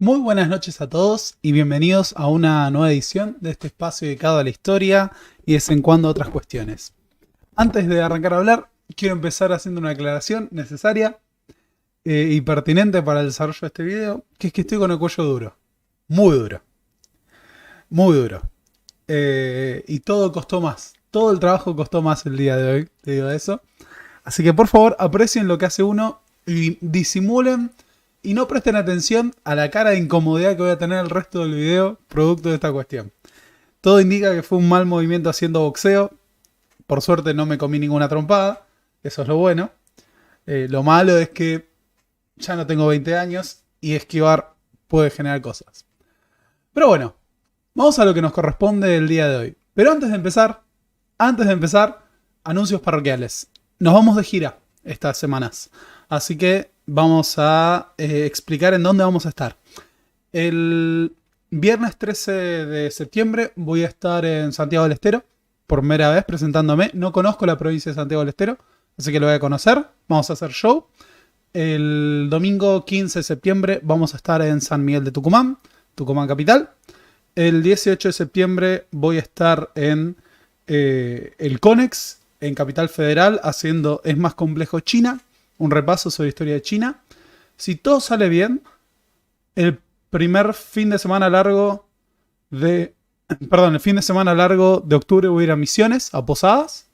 Muy buenas noches a todos y bienvenidos a una nueva edición de este espacio dedicado a la historia y de vez en cuando a otras cuestiones. Antes de arrancar a hablar, quiero empezar haciendo una aclaración necesaria y pertinente para el desarrollo de este video, que es que estoy con el cuello duro. Muy duro. Muy duro. Y todo costó más. Todo el trabajo costó más el día de hoy, te digo eso. Así que por favor aprecien lo que hace uno y disimulen y no presten atención a la cara de incomodidad que voy a tener el resto del video producto de esta cuestión. Todo indica que fue un mal movimiento haciendo boxeo. Por suerte no me comí ninguna trompada. Eso es lo bueno. Lo malo es que ya no tengo 20 años y esquivar puede generar cosas. Pero bueno, vamos a lo que nos corresponde el día de hoy. Pero antes de empezar, anuncios parroquiales. Nos vamos de gira estas semanas. Así que vamos a explicar en dónde vamos a estar. El viernes 13 de septiembre voy a estar en Santiago del Estero por primera vez presentándome. No conozco la provincia de Santiago del Estero, así que lo voy a conocer. Vamos a hacer show. El domingo 15 de septiembre vamos a estar en San Miguel de Tucumán, Tucumán capital. El 18 de septiembre voy a estar en el CONEX, en Capital Federal, haciendo Es más complejo China, un repaso sobre la historia de China. Si todo sale bien, el primer fin de semana largo de... Perdón, el fin de semana largo de octubre voy a ir a Misiones, a Posadas.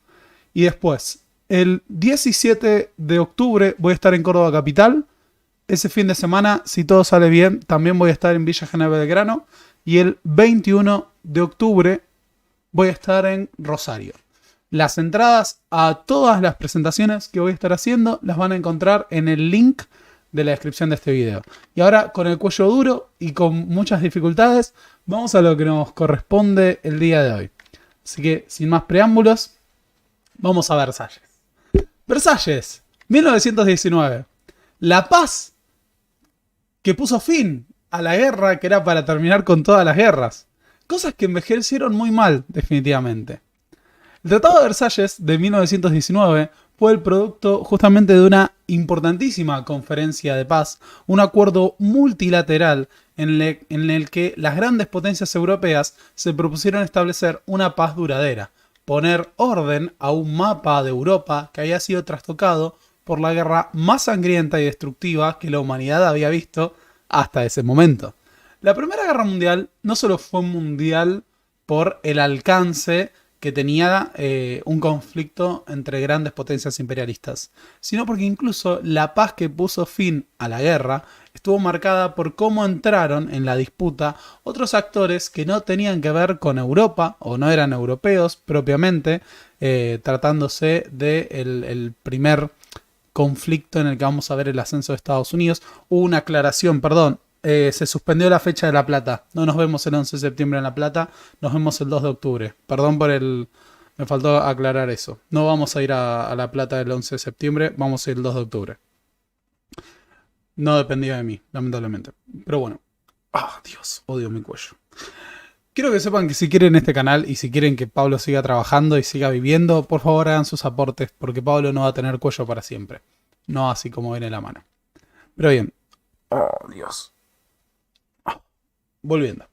Y después, el 17 de octubre voy a estar en Córdoba Capital. Ese fin de semana, si todo sale bien, también voy a estar en Villa General Belgrano. Y el 21 de octubre voy a estar en Rosario. Las entradas a todas las presentaciones que voy a estar haciendo las van a encontrar en el link de la descripción de este video. Y ahora, con el cuello duro y con muchas dificultades, vamos a lo que nos corresponde el día de hoy. Así que, sin más preámbulos, vamos a Versalles. Versalles, 1919. La paz que puso fin a la guerra que era para terminar con todas las guerras. Cosas que envejecieron muy mal, definitivamente. El Tratado de Versalles de 1919 fue el producto justamente de una importantísima conferencia de paz, un acuerdo multilateral en el que las grandes potencias europeas se propusieron establecer una paz duradera, poner orden a un mapa de Europa que había sido trastocado por la guerra más sangrienta y destructiva que la humanidad había visto hasta ese momento. La Primera Guerra Mundial no solo fue mundial por el alcance que tenía un conflicto entre grandes potencias imperialistas, sino porque incluso la paz que puso fin a la guerra estuvo marcada por cómo entraron en la disputa otros actores que no tenían que ver con Europa o no eran europeos propiamente, tratándose del primer conflicto en el que vamos a ver el ascenso de Estados Unidos. Hubo una aclaración, perdón. Se suspendió la fecha de La Plata. No nos vemos el 11 de septiembre en La Plata. Nos vemos el 2 de octubre. Perdón por el... Me faltó aclarar eso. No vamos a ir a La Plata el 11 de septiembre. Vamos a ir el 2 de octubre. No dependía de mí, lamentablemente. Pero bueno. Ah, Dios. Odio mi cuello. Quiero que sepan que si quieren este canal y si quieren que Pablo siga trabajando y siga viviendo, por favor hagan sus aportes, porque Pablo no va a tener cuello para siempre. No así como viene la mano. Pero bien. Oh, Dios. Volviendo.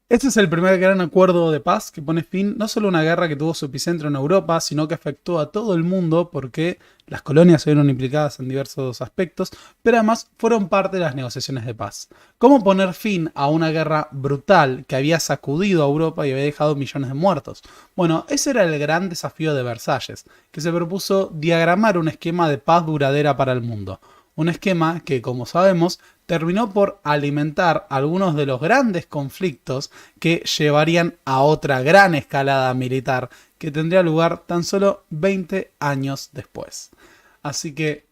Este es el primer gran acuerdo de paz que pone fin no solo a una guerra que tuvo su epicentro en Europa, sino que afectó a todo el mundo porque las colonias se vieron implicadas en diversos aspectos, pero además fueron parte de las negociaciones de paz. ¿Cómo poner fin a una guerra brutal que había sacudido a Europa y había dejado millones de muertos? Bueno, ese era el gran desafío de Versalles, que se propuso diagramar un esquema de paz duradera para el mundo. Un esquema que, como sabemos, terminó por alimentar algunos de los grandes conflictos que llevarían a otra gran escalada militar que tendría lugar tan solo 20 años después. Así que,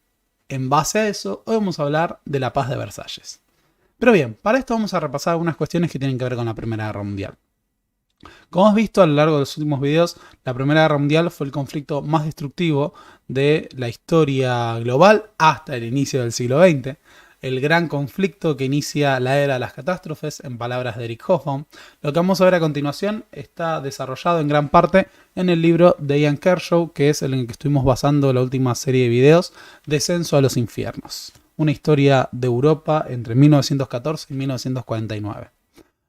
en base a eso, hoy vamos a hablar de la paz de Versalles. Pero bien, para esto vamos a repasar algunas cuestiones que tienen que ver con la Primera Guerra Mundial. Como has visto a lo largo de los últimos videos, la Primera Guerra Mundial fue el conflicto más destructivo de la historia global hasta el inicio del siglo XX. El gran conflicto que inicia la era de las catástrofes, en palabras de Eric Hobsbawm. Lo que vamos a ver a continuación está desarrollado en gran parte en el libro de Ian Kershaw, que es el en el que estuvimos basando la última serie de videos, Descenso a los Infiernos. una historia de Europa entre 1914 y 1949.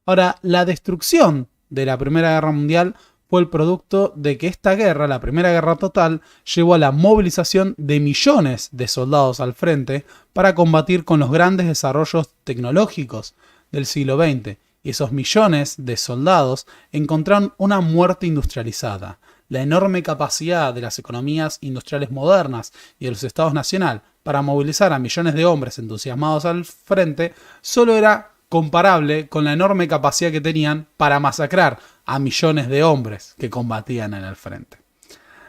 Ahora, la destrucción de la Primera Guerra Mundial fue el producto de que esta guerra, la Primera Guerra Total, llevó a la movilización de millones de soldados al frente para combatir con los grandes desarrollos tecnológicos del siglo XX. Y esos millones de soldados encontraron una muerte industrializada. La enorme capacidad de las economías industriales modernas y de los estados nacionales para movilizar a millones de hombres entusiasmados al frente solo era comparable con la enorme capacidad que tenían para masacrar a millones de hombres que combatían en el frente.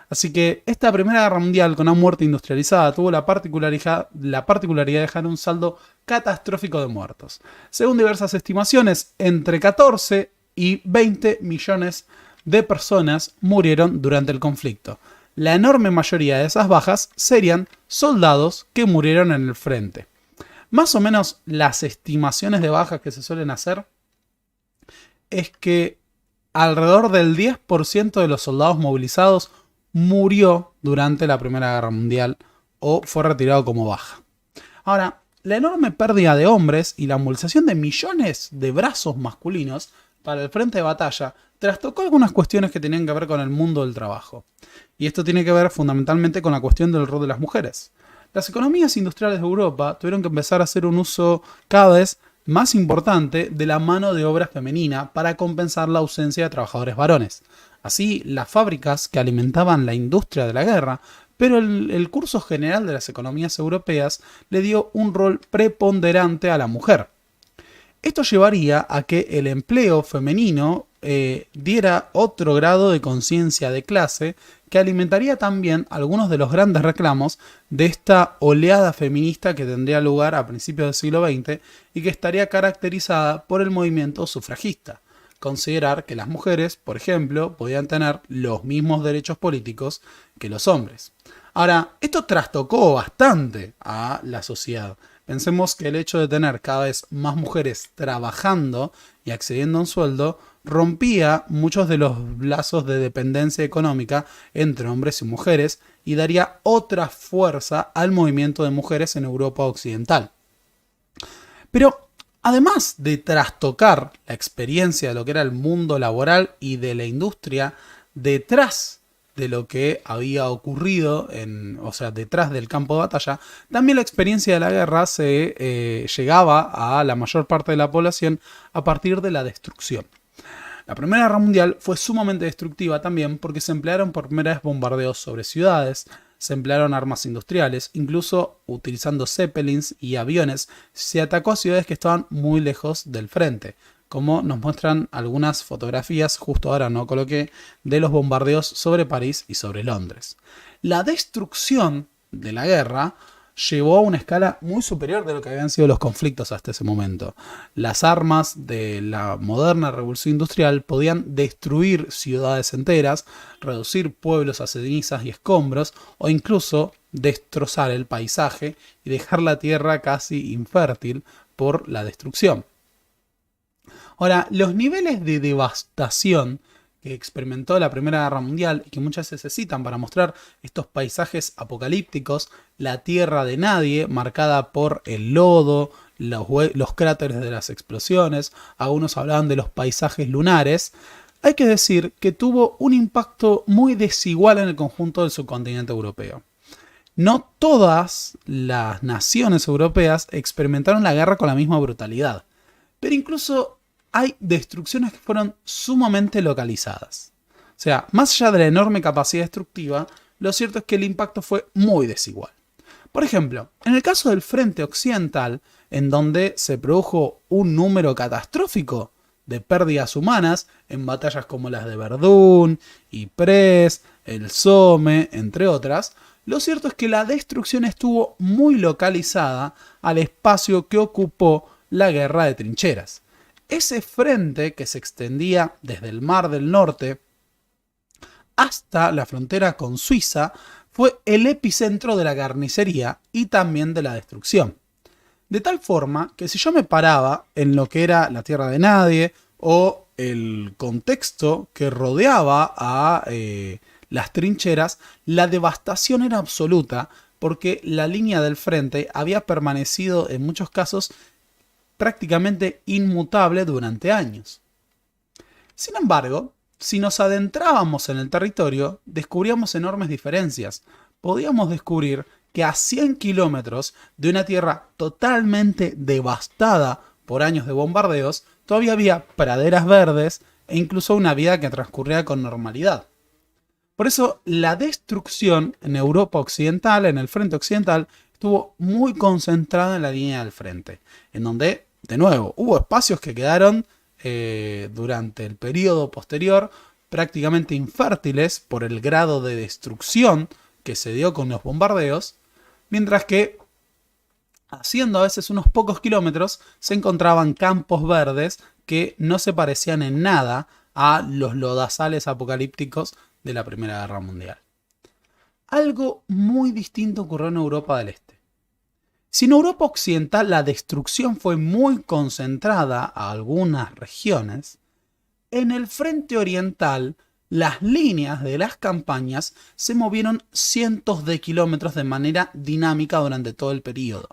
Así que esta Primera Guerra Mundial con una muerte industrializada tuvo la particularidad de dejar un saldo catastrófico de muertos. Según diversas estimaciones, entre 14 y 20 millones de personas murieron durante el conflicto. La enorme mayoría de esas bajas serían soldados que murieron en el frente. Más o menos las estimaciones de bajas que se suelen hacer es que alrededor del 10% de los soldados movilizados murió durante la Primera Guerra Mundial o fue retirado como baja. Ahora, la enorme pérdida de hombres y la movilización de millones de brazos masculinos para el frente de batalla trastocó algunas cuestiones que tenían que ver con el mundo del trabajo. Y esto tiene que ver fundamentalmente con la cuestión del rol de las mujeres. Las economías industriales de Europa tuvieron que empezar a hacer un uso cada vez más importante de la mano de obra femenina para compensar la ausencia de trabajadores varones. Así, las fábricas que alimentaban la industria de la guerra, pero el curso general de las economías europeas le dio un rol preponderante a la mujer. Esto llevaría a que el empleo femenino diera otro grado de conciencia de clase que alimentaría también algunos de los grandes reclamos de esta oleada feminista que tendría lugar a principios del siglo XX y que estaría caracterizada por el movimiento sufragista. Considerar que las mujeres, por ejemplo, podían tener los mismos derechos políticos que los hombres. Ahora, esto trastocó bastante a la sociedad. Pensemos que el hecho de tener cada vez más mujeres trabajando y accediendo a un sueldo rompía muchos de los lazos de dependencia económica entre hombres y mujeres y daría otra fuerza al movimiento de mujeres en Europa occidental. Pero además de trastocar la experiencia de lo que era el mundo laboral y de la industria detrás de lo que había ocurrido, detrás del campo de batalla, también la experiencia de la guerra se llegaba a la mayor parte de la población a partir de la destrucción. La Primera Guerra Mundial fue sumamente destructiva también porque se emplearon por primera vez bombardeos sobre ciudades, se emplearon armas industriales, incluso utilizando zeppelins y aviones, se atacó a ciudades que estaban muy lejos del frente, como nos muestran algunas fotografías, justo ahora no coloqué, de los bombardeos sobre París y sobre Londres. La destrucción de la guerra llevó a una escala muy superior de lo que habían sido los conflictos hasta ese momento. Las armas de la moderna revolución industrial podían destruir ciudades enteras, reducir pueblos a cenizas y escombros, o incluso destrozar el paisaje y dejar la tierra casi infértil por la destrucción. Ahora, los niveles de devastación que experimentó la Primera Guerra Mundial y que muchas veces se citan para mostrar estos paisajes apocalípticos, la tierra de nadie, marcada por el lodo, los cráteres de las explosiones, algunos hablaban de los paisajes lunares, hay que decir que tuvo un impacto muy desigual en el conjunto del subcontinente europeo. No todas las naciones europeas experimentaron la guerra con la misma brutalidad, pero incluso hay destrucciones que fueron sumamente localizadas. O sea, más allá de la enorme capacidad destructiva, lo cierto es que el impacto fue muy desigual. Por ejemplo, en el caso del frente occidental, en donde se produjo un número catastrófico de pérdidas humanas en batallas como las de Verdún, Ypres, el Somme, entre otras, lo cierto es que la destrucción estuvo muy localizada al espacio que ocupó la guerra de trincheras. Ese frente que se extendía desde el Mar del Norte hasta la frontera con Suiza fue el epicentro de la carnicería y también de la destrucción. De tal forma que si yo me paraba en lo que era la tierra de nadie o el contexto que rodeaba a las trincheras, la devastación era absoluta porque la línea del frente había permanecido en muchos casos prácticamente inmutable durante años. Sin embargo, si nos adentrábamos en el territorio, descubríamos enormes diferencias. Podíamos descubrir que a 100 kilómetros de una tierra totalmente devastada por años de bombardeos, todavía había praderas verdes e incluso una vida que transcurría con normalidad. Por eso la destrucción en Europa Occidental, en el frente occidental, estuvo muy concentrada en la línea del frente, en donde, de nuevo, hubo espacios que quedaron durante el periodo posterior prácticamente infértiles por el grado de destrucción que se dio con los bombardeos, mientras que haciendo a veces unos pocos kilómetros se encontraban campos verdes que no se parecían en nada a los lodazales apocalípticos de la Primera Guerra Mundial. Algo muy distinto ocurrió en Europa del Este. Si en Europa Occidental la destrucción fue muy concentrada a algunas regiones, en el frente oriental las líneas de las campañas se movieron cientos de kilómetros de manera dinámica durante todo el periodo.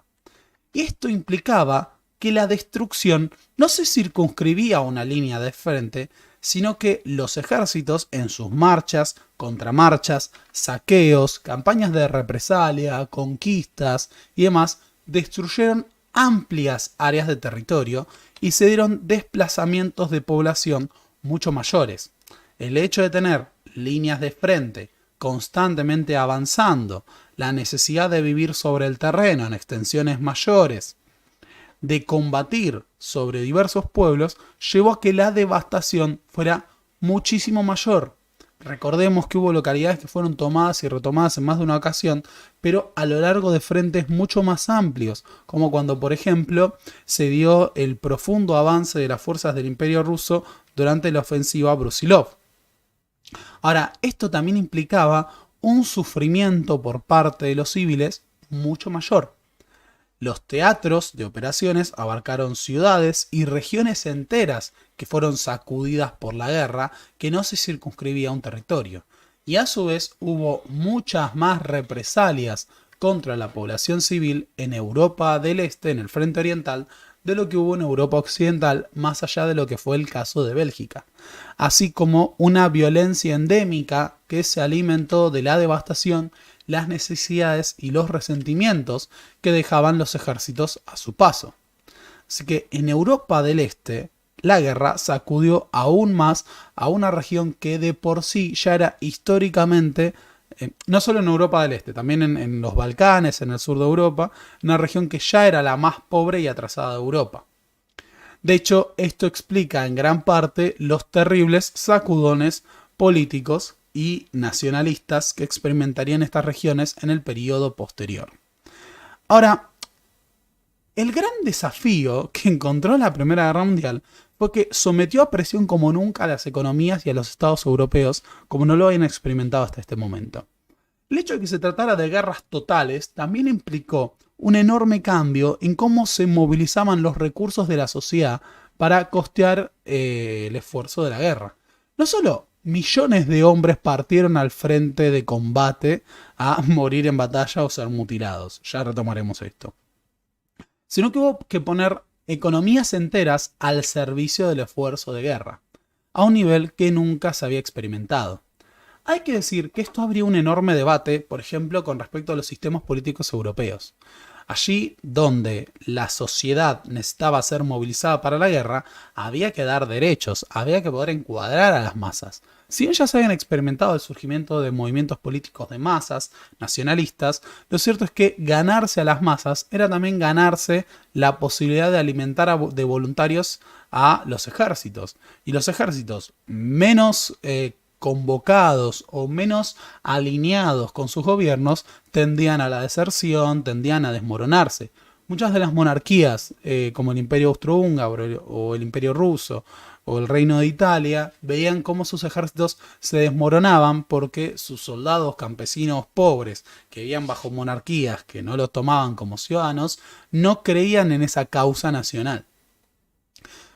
Y esto implicaba que la destrucción no se circunscribía a una línea de frente, sino que los ejércitos en sus marchas, contramarchas, saqueos, campañas de represalia, conquistas y demás, destruyeron amplias áreas de territorio y se dieron desplazamientos de población mucho mayores. El hecho de tener líneas de frente constantemente avanzando, la necesidad de vivir sobre el terreno en extensiones mayores, de combatir sobre diversos pueblos, llevó a que la devastación fuera muchísimo mayor. Recordemos que hubo localidades que fueron tomadas y retomadas en más de una ocasión, pero a lo largo de frentes mucho más amplios, como cuando, por ejemplo, se dio el profundo avance de las fuerzas del Imperio Ruso durante la ofensiva Brusilov. Ahora, esto también implicaba un sufrimiento por parte de los civiles mucho mayor. Los teatros de operaciones abarcaron ciudades y regiones enteras que fueron sacudidas por la guerra, que no se circunscribía a un territorio. Y a su vez hubo muchas más represalias contra la población civil en Europa del Este, en el frente oriental, de lo que hubo en Europa Occidental, más allá de lo que fue el caso de Bélgica. Así como una violencia endémica que se alimentó de la devastación, las necesidades y los resentimientos que dejaban los ejércitos a su paso. Así que en Europa del Este, la guerra sacudió aún más a una región que de por sí ya era históricamente, no solo en Europa del Este, también en los Balcanes, en el sur de Europa, una región que ya era la más pobre y atrasada de Europa. De hecho, esto explica en gran parte los terribles sacudones políticos y nacionalistas que experimentarían estas regiones en el periodo posterior. Ahora, el gran desafío que encontró la Primera Guerra Mundial fue que sometió a presión como nunca a las economías y a los estados europeos como no lo habían experimentado hasta este momento. El hecho de que se tratara de guerras totales también implicó un enorme cambio en cómo se movilizaban los recursos de la sociedad para costear el esfuerzo de la guerra. No solo millones de hombres partieron al frente de combate a morir en batalla o ser mutilados, ya retomaremos esto, sino que hubo que poner economías enteras al servicio del esfuerzo de guerra, a un nivel que nunca se había experimentado. Hay que decir que esto abrió un enorme debate, por ejemplo, con respecto a los sistemas políticos europeos. Allí donde la sociedad necesitaba ser movilizada para la guerra, había que dar derechos, había que poder encuadrar a las masas. Si bien ya se habían experimentado el surgimiento de movimientos políticos de masas, nacionalistas, lo cierto es que ganarse a las masas era también ganarse la posibilidad de alimentar de voluntarios a los ejércitos. Y los ejércitos menos convocados o menos alineados con sus gobiernos tendían a la deserción, tendían a desmoronarse. Muchas de las monarquías, como el Imperio Austrohúngaro o el Imperio Ruso o el Reino de Italia, veían cómo sus ejércitos se desmoronaban porque sus soldados campesinos pobres que vivían bajo monarquías que no los tomaban como ciudadanos, no creían en esa causa nacional.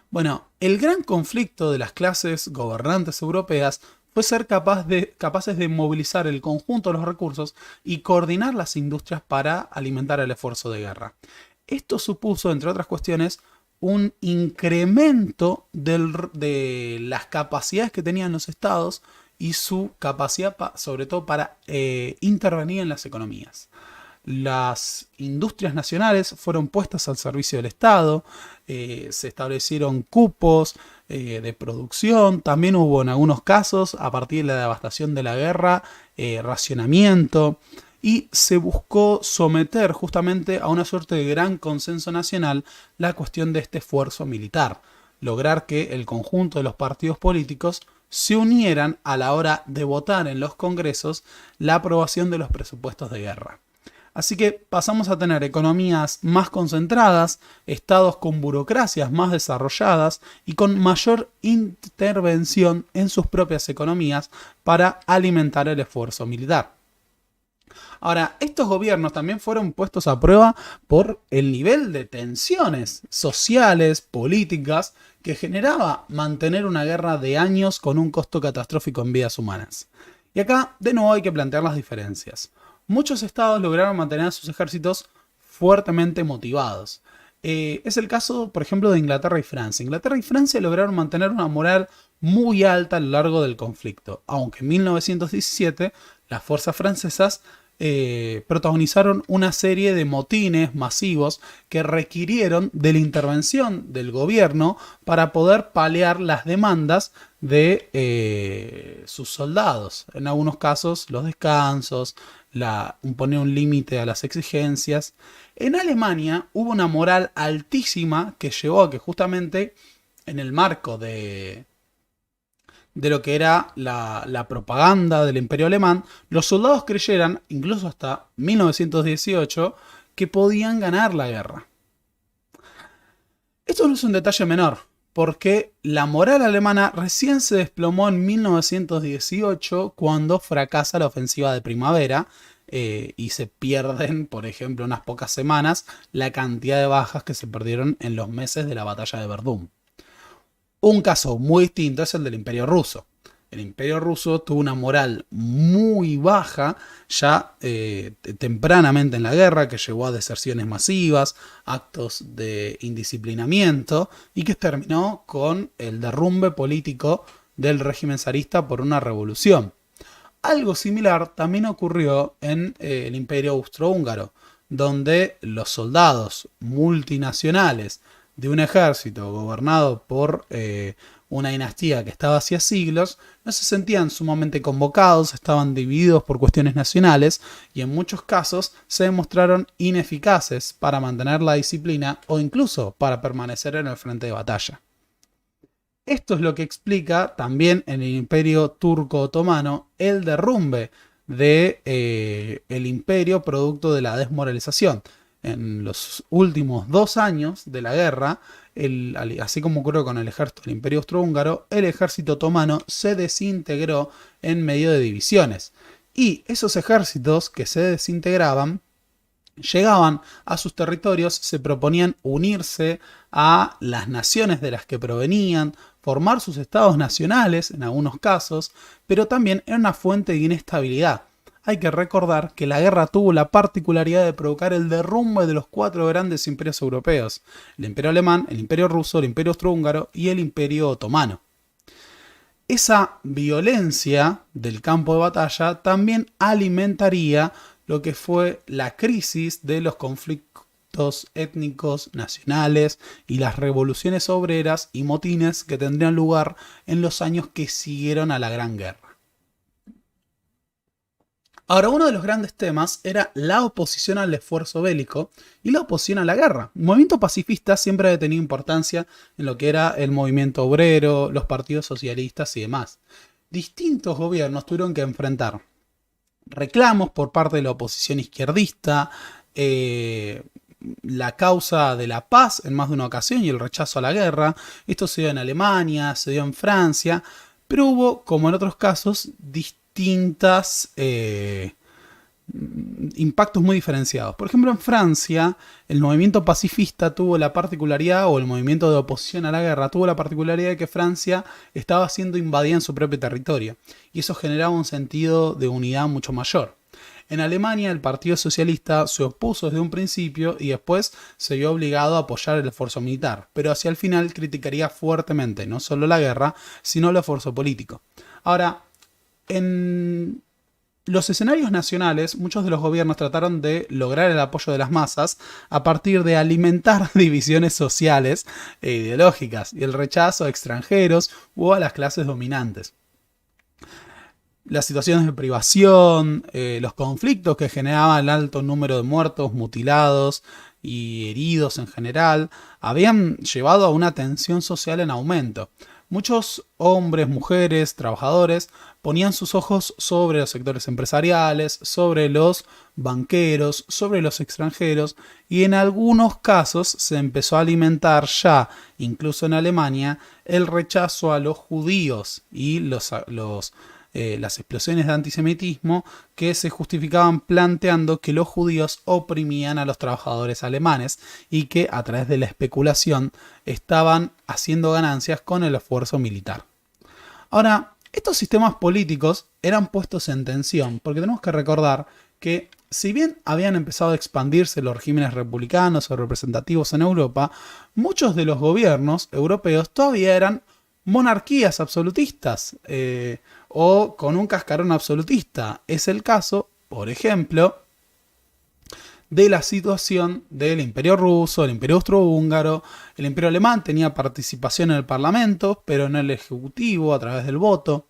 Bueno, el gran conflicto de las clases gobernantes europeas fue ser capaces de movilizar el conjunto de los recursos y coordinar las industrias para alimentar el esfuerzo de guerra. Esto supuso, entre otras cuestiones, un incremento de las capacidades que tenían los estados y su capacidad sobre todo para intervenir en las economías. Las industrias nacionales fueron puestas al servicio del Estado, se establecieron cupos de producción, también hubo en algunos casos, a partir de la devastación de la guerra, racionamiento, y se buscó someter justamente a una suerte de gran consenso nacional la cuestión de este esfuerzo militar, lograr que el conjunto de los partidos políticos se unieran a la hora de votar en los congresos la aprobación de los presupuestos de guerra. Así que pasamos a tener economías más concentradas, estados con burocracias más desarrolladas y con mayor intervención en sus propias economías para alimentar el esfuerzo militar. Ahora, estos gobiernos también fueron puestos a prueba por el nivel de tensiones sociales, políticas, que generaba mantener una guerra de años con un costo catastrófico en vidas humanas. Y acá, de nuevo, hay que plantear las diferencias. Muchos estados lograron mantener a sus ejércitos fuertemente motivados. Es el caso, por ejemplo, de Inglaterra y Francia. Inglaterra y Francia lograron mantener una moral muy alta a lo largo del conflicto, aunque en 1917 las fuerzas francesas protagonizaron una serie de motines masivos que requirieron de la intervención del gobierno para poder paliar las demandas de sus soldados. En algunos casos, los descansos, poner un límite a las exigencias. En Alemania hubo una moral altísima que llevó a que justamente en el marco de lo que era la propaganda del Imperio Alemán, los soldados creyeran, incluso hasta 1918, que podían ganar la guerra. Esto no es un detalle menor, porque la moral alemana recién se desplomó en 1918 cuando fracasa la ofensiva de primavera y se pierden, por ejemplo, unas pocas semanas, la cantidad de bajas que se perdieron en los meses de la batalla de Verdún. Un caso muy distinto es el del Imperio Ruso. El Imperio Ruso tuvo una moral muy baja ya tempranamente en la guerra, que llevó a deserciones masivas, actos de indisciplinamiento y que terminó con el derrumbe político del régimen zarista por una revolución. Algo similar también ocurrió en el Imperio Austrohúngaro, donde los soldados multinacionales de un ejército gobernado por una dinastía que estaba hacía siglos, no se sentían sumamente convocados, estaban divididos por cuestiones nacionales y en muchos casos se demostraron ineficaces para mantener la disciplina o incluso para permanecer en el frente de batalla. Esto es lo que explica también en el Imperio Turco-Otomano el derrumbe del imperio producto de la desmoralización. En los últimos 2 años de la guerra, así como ocurrió con el ejército del Imperio Austrohúngaro, el ejército otomano se desintegró en medio de divisiones. Y esos ejércitos que se desintegraban llegaban a sus territorios, se proponían unirse a las naciones de las que provenían, formar sus estados nacionales en algunos casos, pero también era una fuente de inestabilidad. Hay que recordar que la guerra tuvo la particularidad de provocar el derrumbe de los 4 grandes imperios europeos: el Imperio Alemán, el Imperio Ruso, el Imperio Austrohúngaro y el Imperio Otomano. Esa violencia del campo de batalla también alimentaría lo que fue la crisis de los conflictos étnicos nacionales y las revoluciones obreras y motines que tendrían lugar en los años que siguieron a la Gran Guerra. Ahora, uno de los grandes temas era la oposición al esfuerzo bélico y la oposición a la guerra. El movimiento pacifista siempre ha tenido importancia en lo que era el movimiento obrero, los partidos socialistas y demás. Distintos gobiernos tuvieron que enfrentar reclamos por parte de la oposición izquierdista, la causa de la paz en más de una ocasión y el rechazo a la guerra. Esto se dio en Alemania, se dio en Francia, pero hubo, como en otros casos, distintas impactos muy diferenciados. Por ejemplo, en Francia, el movimiento pacifista tuvo la particularidad, o el movimiento de oposición a la guerra, tuvo la particularidad de que Francia estaba siendo invadida en su propio territorio, y eso generaba un sentido de unidad mucho mayor. En Alemania, el Partido Socialista se opuso desde un principio y después se vio obligado a apoyar el esfuerzo militar, pero hacia el final criticaría fuertemente no solo la guerra, sino el esfuerzo político. Ahora, en los escenarios nacionales, muchos de los gobiernos trataron de lograr el apoyo de las masas a partir de alimentar divisiones sociales e ideológicas y el rechazo a extranjeros o a las clases dominantes. Las situaciones de privación, los conflictos que generaban el alto número de muertos, mutilados y heridos en general, habían llevado a una tensión social en aumento. Muchos hombres, mujeres, trabajadores ponían sus ojos sobre los sectores empresariales, sobre los banqueros, sobre los extranjeros, y en algunos casos se empezó a alimentar ya, incluso en Alemania, el rechazo a los judíos y las explosiones de antisemitismo que se justificaban planteando que los judíos oprimían a los trabajadores alemanes y que a través de la especulación estaban haciendo ganancias con el esfuerzo militar. Ahora, estos sistemas políticos eran puestos en tensión porque tenemos que recordar que si bien habían empezado a expandirse los regímenes republicanos o representativos en Europa, muchos de los gobiernos europeos todavía eran monarquías absolutistas o con un cascarón absolutista. Es el caso, por ejemplo, de la situación del Imperio Ruso, el Imperio Austrohúngaro. El Imperio Alemán tenía participación en el Parlamento, pero en el Ejecutivo a través del voto.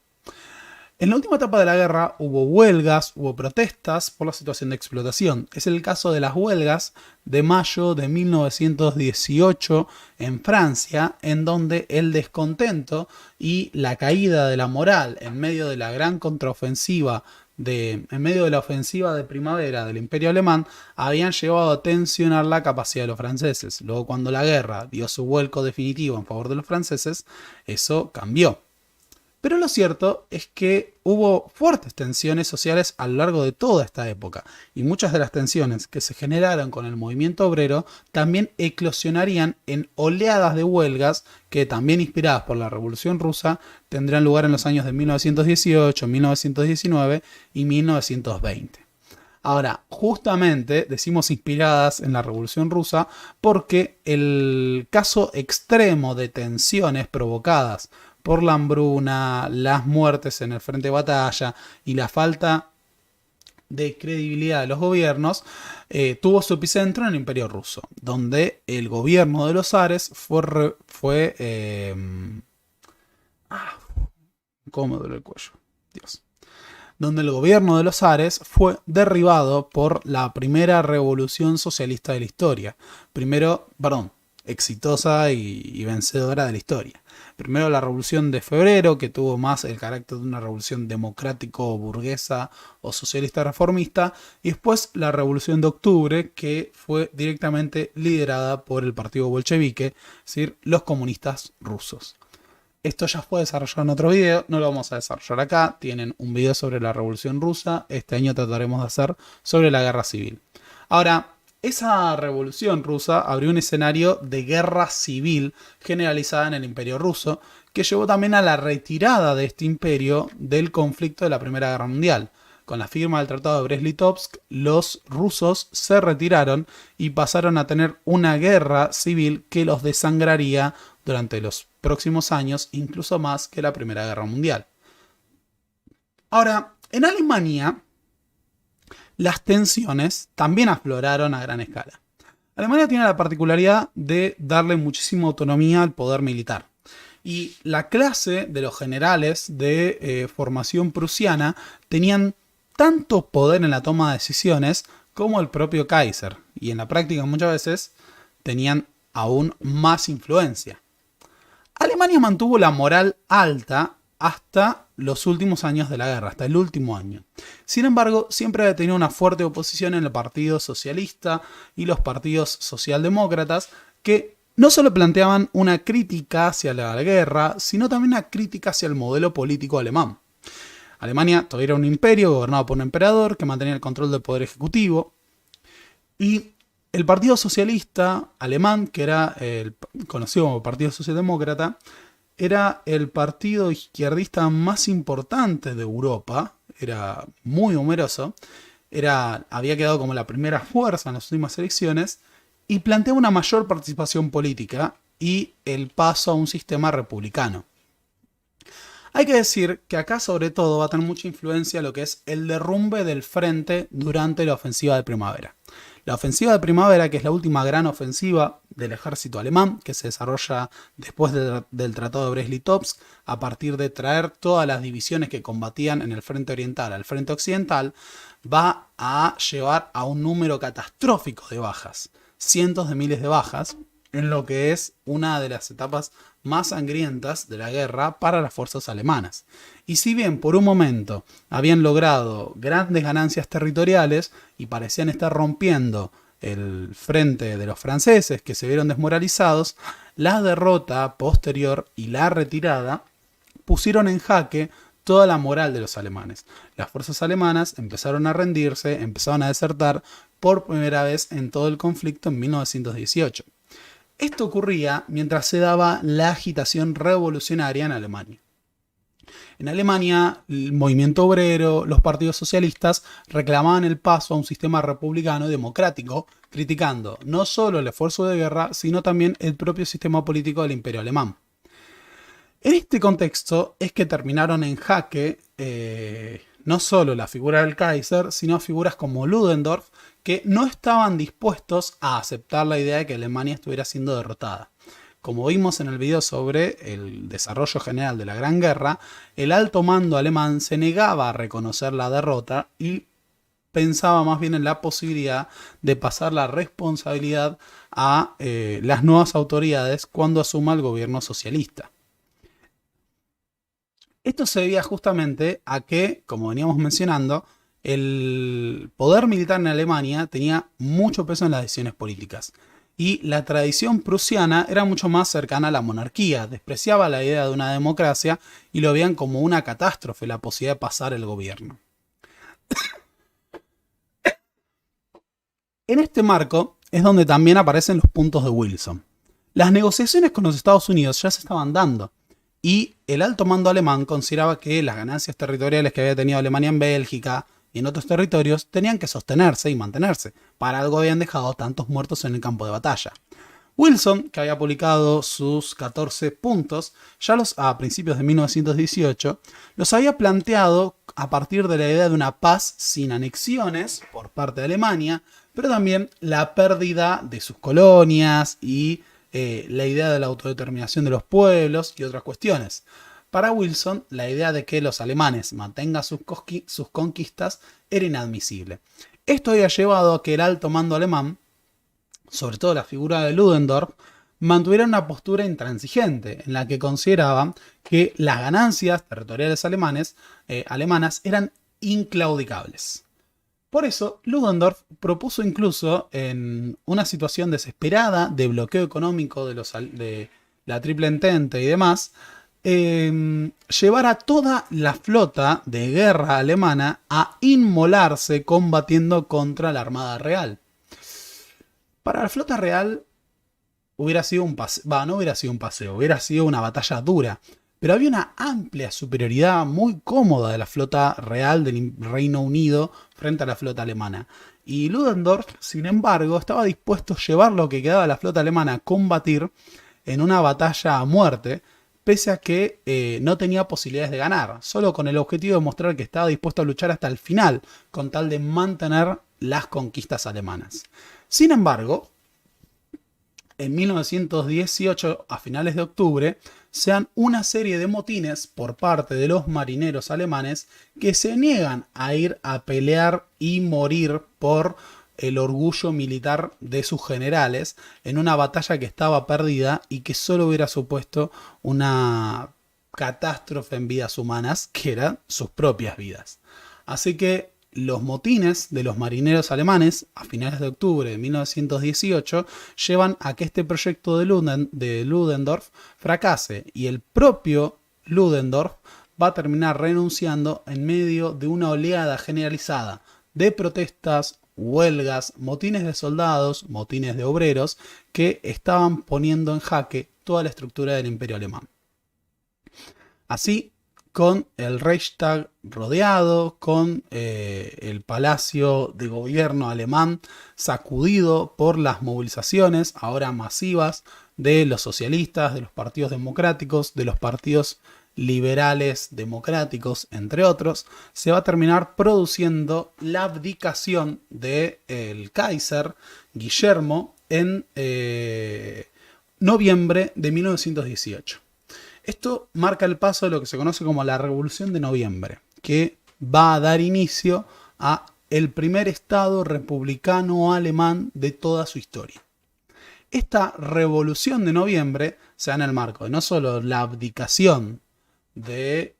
En la última etapa de la guerra hubo huelgas, hubo protestas por la situación de explotación. Es el caso de las huelgas de mayo de 1918 en Francia, en donde el descontento y la caída de la moral en medio de la gran contraofensiva, en medio de la ofensiva de primavera del Imperio Alemán, habían llevado a tensionar la capacidad de los franceses. Luego, cuando la guerra dio su vuelco definitivo en favor de los franceses, eso cambió. Pero lo cierto es que hubo fuertes tensiones sociales a lo largo de toda esta época, y muchas de las tensiones que se generaron con el movimiento obrero también eclosionarían en oleadas de huelgas que, también inspiradas por la Revolución Rusa, tendrán lugar en los años de 1918, 1919 y 1920. Ahora, justamente decimos inspiradas en la Revolución Rusa porque el caso extremo de tensiones provocadas por la hambruna, las muertes en el frente de batalla y la falta de credibilidad de los gobiernos, tuvo su epicentro en el Imperio Ruso, donde el gobierno de los zares ¿cómo me duele el cuello? Dios. Donde el gobierno de los zares fue derribado por la primera revolución socialista de la historia. Exitosa y vencedora de la historia. Primero la Revolución de Febrero, que tuvo más el carácter de una revolución democrático, burguesa o socialista reformista, y después la Revolución de Octubre, que fue directamente liderada por el partido bolchevique, es decir, los comunistas rusos. Esto ya fue desarrollado en otro video, no lo vamos a desarrollar acá. Tienen un video sobre la Revolución Rusa. Este año trataremos de hacer sobre la Guerra Civil. Ahora, esa Revolución Rusa abrió un escenario de guerra civil generalizada en el Imperio Ruso, que llevó también a la retirada de este imperio del conflicto de la Primera Guerra Mundial. Con la firma del Tratado de Brest-Litovsk, los rusos se retiraron y pasaron a tener una guerra civil que los desangraría durante los próximos años, incluso más que la Primera Guerra Mundial. Ahora, en Alemania, las tensiones también afloraron a gran escala. Alemania tiene la particularidad de darle muchísima autonomía al poder militar. Y la clase de los generales de formación prusiana tenían tanto poder en la toma de decisiones como el propio Kaiser. Y en la práctica muchas veces tenían aún más influencia. Alemania mantuvo la moral alta hasta los últimos años de la guerra, hasta el último año. Sin embargo, siempre había tenido una fuerte oposición en el Partido Socialista y los partidos socialdemócratas que no solo planteaban una crítica hacia la guerra, sino también una crítica hacia el modelo político alemán. Alemania todavía era un imperio gobernado por un emperador que mantenía el control del poder ejecutivo. Y el Partido Socialista Alemán, que era el conocido como Partido Socialdemócrata, era el partido izquierdista más importante de Europa, era muy numeroso, había quedado como la primera fuerza en las últimas elecciones y planteaba una mayor participación política y el paso a un sistema republicano. Hay que decir que acá sobre todo va a tener mucha influencia lo que es el derrumbe del frente durante la ofensiva de primavera. La ofensiva de primavera, que es la última gran ofensiva del ejército alemán, que se desarrolla después del Tratado de Brest-Litovsk, a partir de traer todas las divisiones que combatían en el frente oriental al frente occidental, va a llevar a un número catastrófico de bajas, cientos de miles de bajas, en lo que es una de las etapas más sangrientas de la guerra para las fuerzas alemanas. Y si bien por un momento habían logrado grandes ganancias territoriales y parecían estar rompiendo el frente de los franceses que se vieron desmoralizados, la derrota posterior y la retirada pusieron en jaque toda la moral de los alemanes. Las fuerzas alemanas empezaron a rendirse, empezaron a desertar por primera vez en todo el conflicto en 1918. Esto ocurría mientras se daba la agitación revolucionaria en Alemania. En Alemania, el movimiento obrero, los partidos socialistas reclamaban el paso a un sistema republicano y democrático, criticando no solo el esfuerzo de guerra, sino también el propio sistema político del Imperio Alemán. En este contexto es que terminaron en jaque no solo la figura del Kaiser, sino figuras como Ludendorff, que no estaban dispuestos a aceptar la idea de que Alemania estuviera siendo derrotada. Como vimos en el video sobre el desarrollo general de la Gran Guerra, el alto mando alemán se negaba a reconocer la derrota y pensaba más bien en la posibilidad de pasar la responsabilidad a las nuevas autoridades cuando asuma el gobierno socialista. Esto se debía justamente a que, como veníamos mencionando, el poder militar en Alemania tenía mucho peso en las decisiones políticas. Y la tradición prusiana era mucho más cercana a la monarquía, despreciaba la idea de una democracia y lo veían como una catástrofe la posibilidad de pasar el gobierno. En este marco es donde también aparecen los puntos de Wilson. Las negociaciones con los Estados Unidos ya se estaban dando. Y el alto mando alemán consideraba que las ganancias territoriales que había tenido Alemania en Bélgica y en otros territorios tenían que sostenerse y mantenerse. Para algo habían dejado tantos muertos en el campo de batalla. Wilson, que había publicado sus 14 puntos, ya a principios de 1918, los había planteado a partir de la idea de una paz sin anexiones por parte de Alemania, pero también la pérdida de sus colonias y la idea de la autodeterminación de los pueblos y otras cuestiones. Para Wilson, la idea de que los alemanes mantengan sus conquistas era inadmisible. Esto había llevado a que el alto mando alemán, sobre todo la figura de Ludendorff, mantuviera una postura intransigente en la que consideraban que las ganancias territoriales alemanas eran inclaudicables. Por eso, Ludendorff propuso incluso, en una situación desesperada de bloqueo económico de la Triple Entente y demás, llevar a toda la flota de guerra alemana a inmolarse combatiendo contra la Armada Real. Para la flota real hubiera sido un paseo, no hubiera sido un paseo, hubiera sido una batalla dura. Pero había una amplia superioridad muy cómoda de la flota real del Reino Unido frente a la flota alemana. Y Ludendorff, sin embargo, estaba dispuesto a llevar lo que quedaba de la flota alemana a combatir en una batalla a muerte, pese a que no tenía posibilidades de ganar, solo con el objetivo de mostrar que estaba dispuesto a luchar hasta el final, con tal de mantener las conquistas alemanas. Sin embargo, en 1918, a finales de octubre, se dan una serie de motines por parte de los marineros alemanes que se niegan a ir a pelear y morir por el orgullo militar de sus generales en una batalla que estaba perdida y que solo hubiera supuesto una catástrofe en vidas humanas, que eran sus propias vidas. Así que los motines de los marineros alemanes a finales de octubre de 1918 llevan a que este proyecto de Ludendorff fracase y el propio Ludendorff va a terminar renunciando en medio de una oleada generalizada de protestas, huelgas, motines de soldados, motines de obreros, que estaban poniendo en jaque toda la estructura del Imperio Alemán. Así, con el Reichstag rodeado, con el Palacio de Gobierno alemán sacudido por las movilizaciones ahora masivas de los socialistas, de los partidos democráticos, de los partidos liberales democráticos, entre otros, se va a terminar produciendo la abdicación del Kaiser Guillermo en noviembre de 1918. Esto marca el paso de lo que se conoce como la Revolución de Noviembre, que va a dar inicio a el primer estado republicano alemán de toda su historia. Esta Revolución de Noviembre se da en el marco de no solo la abdicación de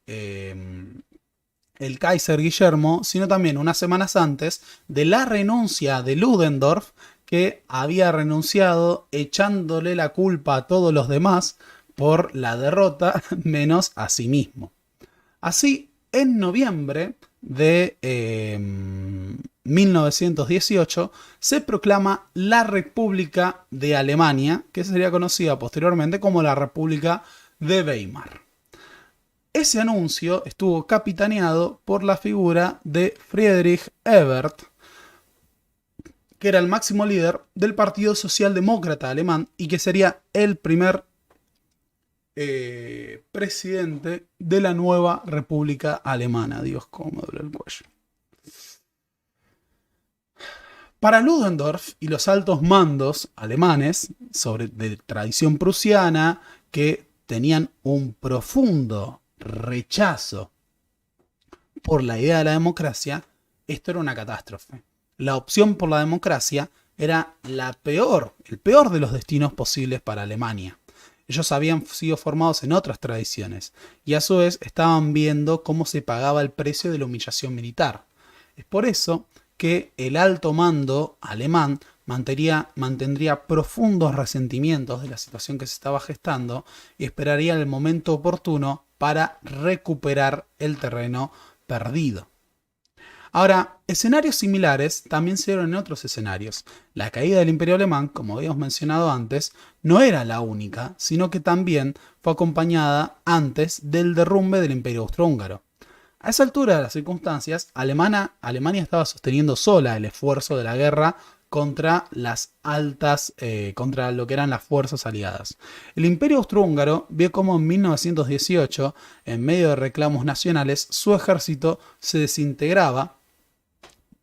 el Kaiser Guillermo, sino también unas semanas antes de la renuncia de Ludendorff, que había renunciado echándole la culpa a todos los demás por la derrota, menos a sí mismo. Así, en noviembre de 1918 se proclama la República de Alemania, que sería conocida posteriormente como la República de Weimar. Ese anuncio estuvo capitaneado por la figura de Friedrich Ebert, que era el máximo líder del Partido Socialdemócrata alemán y que sería el primer presidente de la nueva República Alemana. Dios, cómo me duele el cuello. Para Ludendorff y los altos mandos alemanes de tradición prusiana, que tenían un profundo rechazo por la idea de la democracia, esto era una catástrofe. La opción por la democracia era el peor de los destinos posibles para Alemania. Ellos habían sido formados en otras tradiciones y a su vez estaban viendo cómo se pagaba el precio de la humillación militar. Es por eso que el alto mando alemán mantendría profundos resentimientos de la situación que se estaba gestando y esperaría el momento oportuno para recuperar el terreno perdido. Ahora, escenarios similares también se dieron en otros escenarios. La caída del Imperio Alemán, como habíamos mencionado antes, no era la única, sino que también fue acompañada antes del derrumbe del Imperio Austrohúngaro. A esa altura de las circunstancias, Alemania estaba sosteniendo sola el esfuerzo de la guerra contra contra lo que eran las fuerzas aliadas. El Imperio Austrohúngaro vio cómo en 1918, en medio de reclamos nacionales, su ejército se desintegraba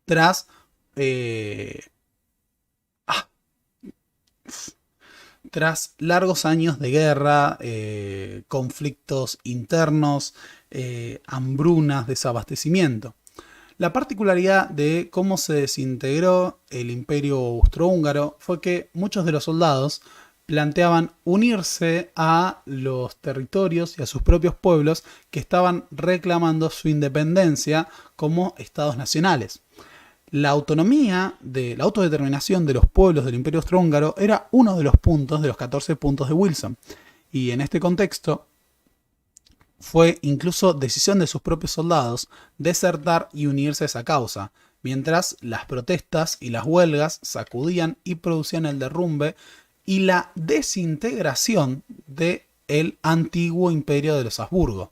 tras largos años de guerra, conflictos internos, hambrunas, desabastecimiento. La particularidad de cómo se desintegró el Imperio Austrohúngaro fue que muchos de los soldados planteaban unirse a los territorios y a sus propios pueblos que estaban reclamando su independencia como estados nacionales. La autonomía, la autodeterminación de los pueblos del Imperio Austrohúngaro era uno de los puntos de los 14 puntos de Wilson. Y en este contexto fue incluso decisión de sus propios soldados desertar y unirse a esa causa, mientras las protestas y las huelgas sacudían y producían el derrumbe y la desintegración del antiguo imperio de los Habsburgo.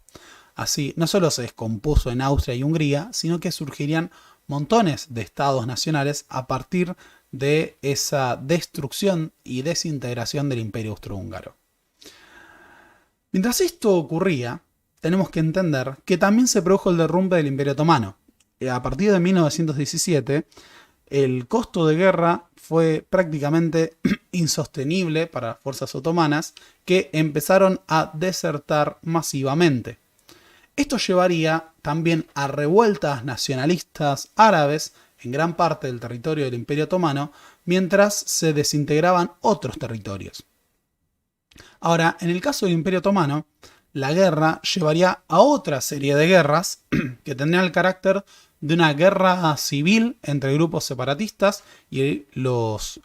Así, no solo se descompuso en Austria y Hungría, sino que surgirían montones de estados nacionales a partir de esa destrucción y desintegración del Imperio Austrohúngaro. Mientras esto ocurría, tenemos que entender que también se produjo el derrumbe del Imperio Otomano. A partir de 1917, el costo de guerra fue prácticamente insostenible para las fuerzas otomanas, que empezaron a desertar masivamente. Esto llevaría también a revueltas nacionalistas árabes en gran parte del territorio del Imperio Otomano, mientras se desintegraban otros territorios. Ahora, en el caso del Imperio Otomano, la guerra llevaría a otra serie de guerras que tendrían el carácter de una guerra civil entre grupos separatistas y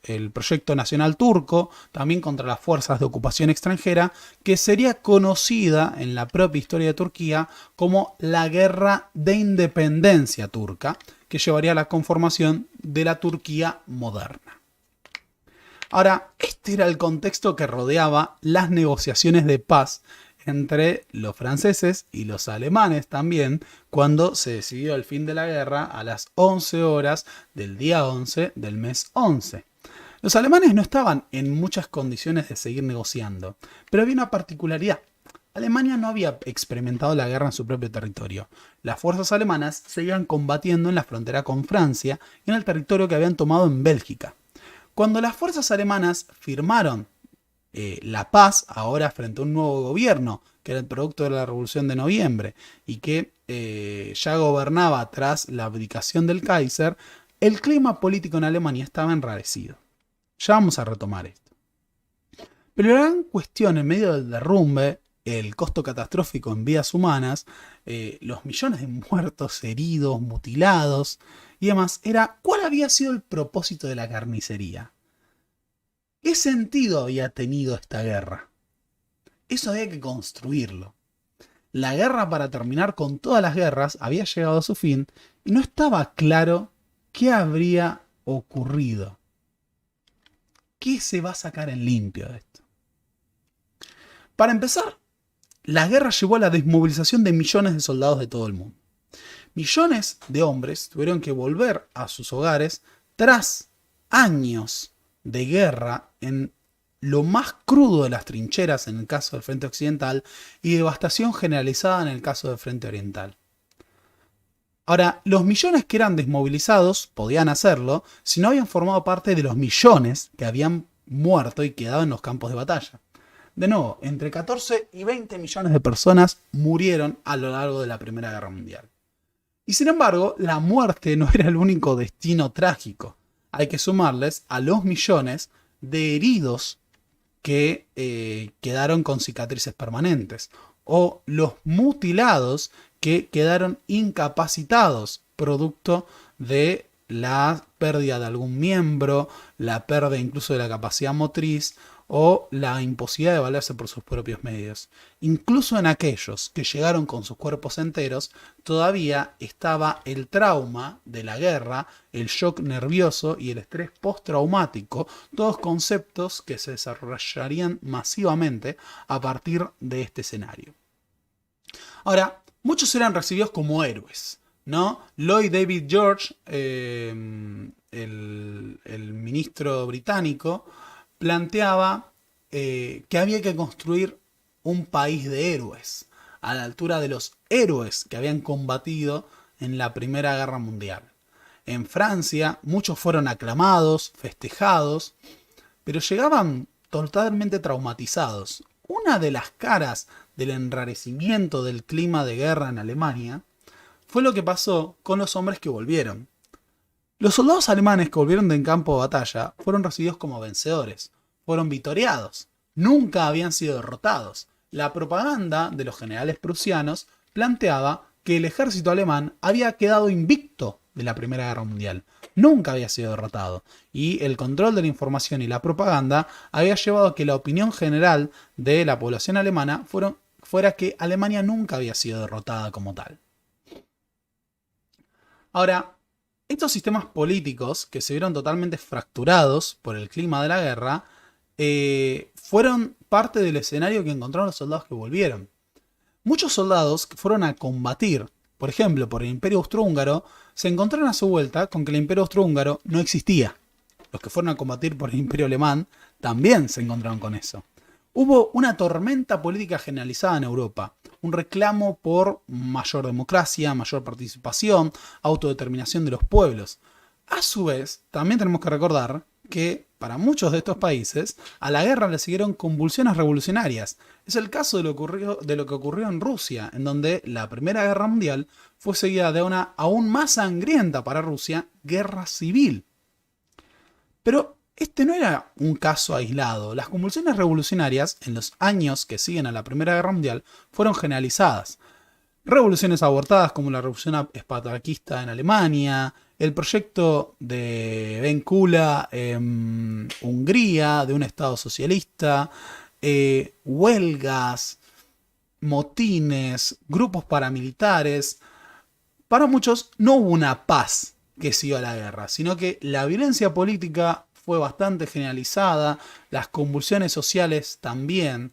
el Proyecto Nacional Turco, también contra las fuerzas de ocupación extranjera, que sería conocida en la propia historia de Turquía como la Guerra de Independencia Turca, que llevaría a la conformación de la Turquía moderna. Ahora, este era el contexto que rodeaba las negociaciones de paz entre los franceses y los alemanes también, cuando se decidió el fin de la guerra a las 11 horas del día 11 del mes 11. Los alemanes no estaban en muchas condiciones de seguir negociando, pero había una particularidad. Alemania no había experimentado la guerra en su propio territorio. Las fuerzas alemanas seguían combatiendo en la frontera con Francia y en el territorio que habían tomado en Bélgica. Cuando las fuerzas alemanas firmaron la paz ahora frente a un nuevo gobierno, que era el producto de la Revolución de Noviembre, y que ya gobernaba tras la abdicación del Kaiser, el clima político en Alemania estaba enrarecido. Ya vamos a retomar esto. Pero la gran cuestión en medio del derrumbe, el costo catastrófico en vidas humanas, los millones de muertos, heridos, mutilados y demás, era cuál había sido el propósito de la carnicería. ¿Qué sentido había tenido esta guerra? Eso había que construirlo. La guerra para terminar con todas las guerras había llegado a su fin y no estaba claro qué habría ocurrido. ¿Qué se va a sacar en limpio de esto? Para empezar, la guerra llevó a la desmovilización de millones de soldados de todo el mundo. Millones de hombres tuvieron que volver a sus hogares tras años de guerra en lo más crudo de las trincheras en el caso del frente occidental y devastación generalizada en el caso del frente oriental. Ahora, los millones que eran desmovilizados podían hacerlo si no habían formado parte de los millones que habían muerto y quedado en los campos de batalla. De nuevo, entre 14 y 20 millones de personas murieron a lo largo de la Primera Guerra Mundial. Y sin embargo, la muerte no era el único destino trágico. Hay que sumarles a los millones de heridos que quedaron con cicatrices permanentes, o los mutilados que quedaron incapacitados producto de la pérdida de algún miembro, la pérdida incluso de la capacidad motriz o la imposibilidad de valerse por sus propios medios. Incluso en aquellos que llegaron con sus cuerpos enteros, todavía estaba el trauma de la guerra, el shock nervioso y el estrés postraumático, todos conceptos que se desarrollarían masivamente a partir de este escenario. Ahora, muchos eran recibidos como héroes, ¿no? Lloyd David George, el ministro británico, planteaba que había que construir un país de héroes, a la altura de los héroes que habían combatido en la Primera Guerra Mundial. En Francia, muchos fueron aclamados, festejados, pero llegaban totalmente traumatizados. Una de las caras del enrarecimiento del clima de guerra en Alemania fue lo que pasó con los hombres que volvieron. Los soldados alemanes que volvieron del campo de batalla fueron recibidos como vencedores, fueron victoriados, nunca habían sido derrotados. La propaganda de los generales prusianos planteaba que el ejército alemán había quedado invicto de la Primera Guerra Mundial, nunca había sido derrotado, y el control de la información y la propaganda había llevado a que la opinión general de la población alemana fuera que Alemania nunca había sido derrotada como tal. Ahora, estos sistemas políticos, que se vieron totalmente fracturados por el clima de la guerra, fueron parte del escenario que encontraron los soldados que volvieron. Muchos soldados que fueron a combatir, por ejemplo, por el Imperio Austrohúngaro, se encontraron a su vuelta con que el Imperio Austrohúngaro no existía. Los que fueron a combatir por el Imperio Alemán también se encontraron con eso. Hubo una tormenta política generalizada en Europa, un reclamo por mayor democracia, mayor participación, autodeterminación de los pueblos. A su vez, también tenemos que recordar que para muchos de estos países a la guerra le siguieron convulsiones revolucionarias. Es el caso de lo que ocurrió en Rusia, en donde la Primera Guerra Mundial fue seguida de una aún más sangrienta para Rusia guerra civil. Pero este no era un caso aislado. Las convulsiones revolucionarias en los años que siguen a la Primera Guerra Mundial fueron generalizadas. Revoluciones abortadas como la revolución espartaquista en Alemania, el proyecto de Ben Kula en Hungría, de un Estado socialista, huelgas, motines, grupos paramilitares. Para muchos no hubo una paz que siguió a la guerra, sino que la violencia política fue bastante generalizada, las convulsiones sociales también.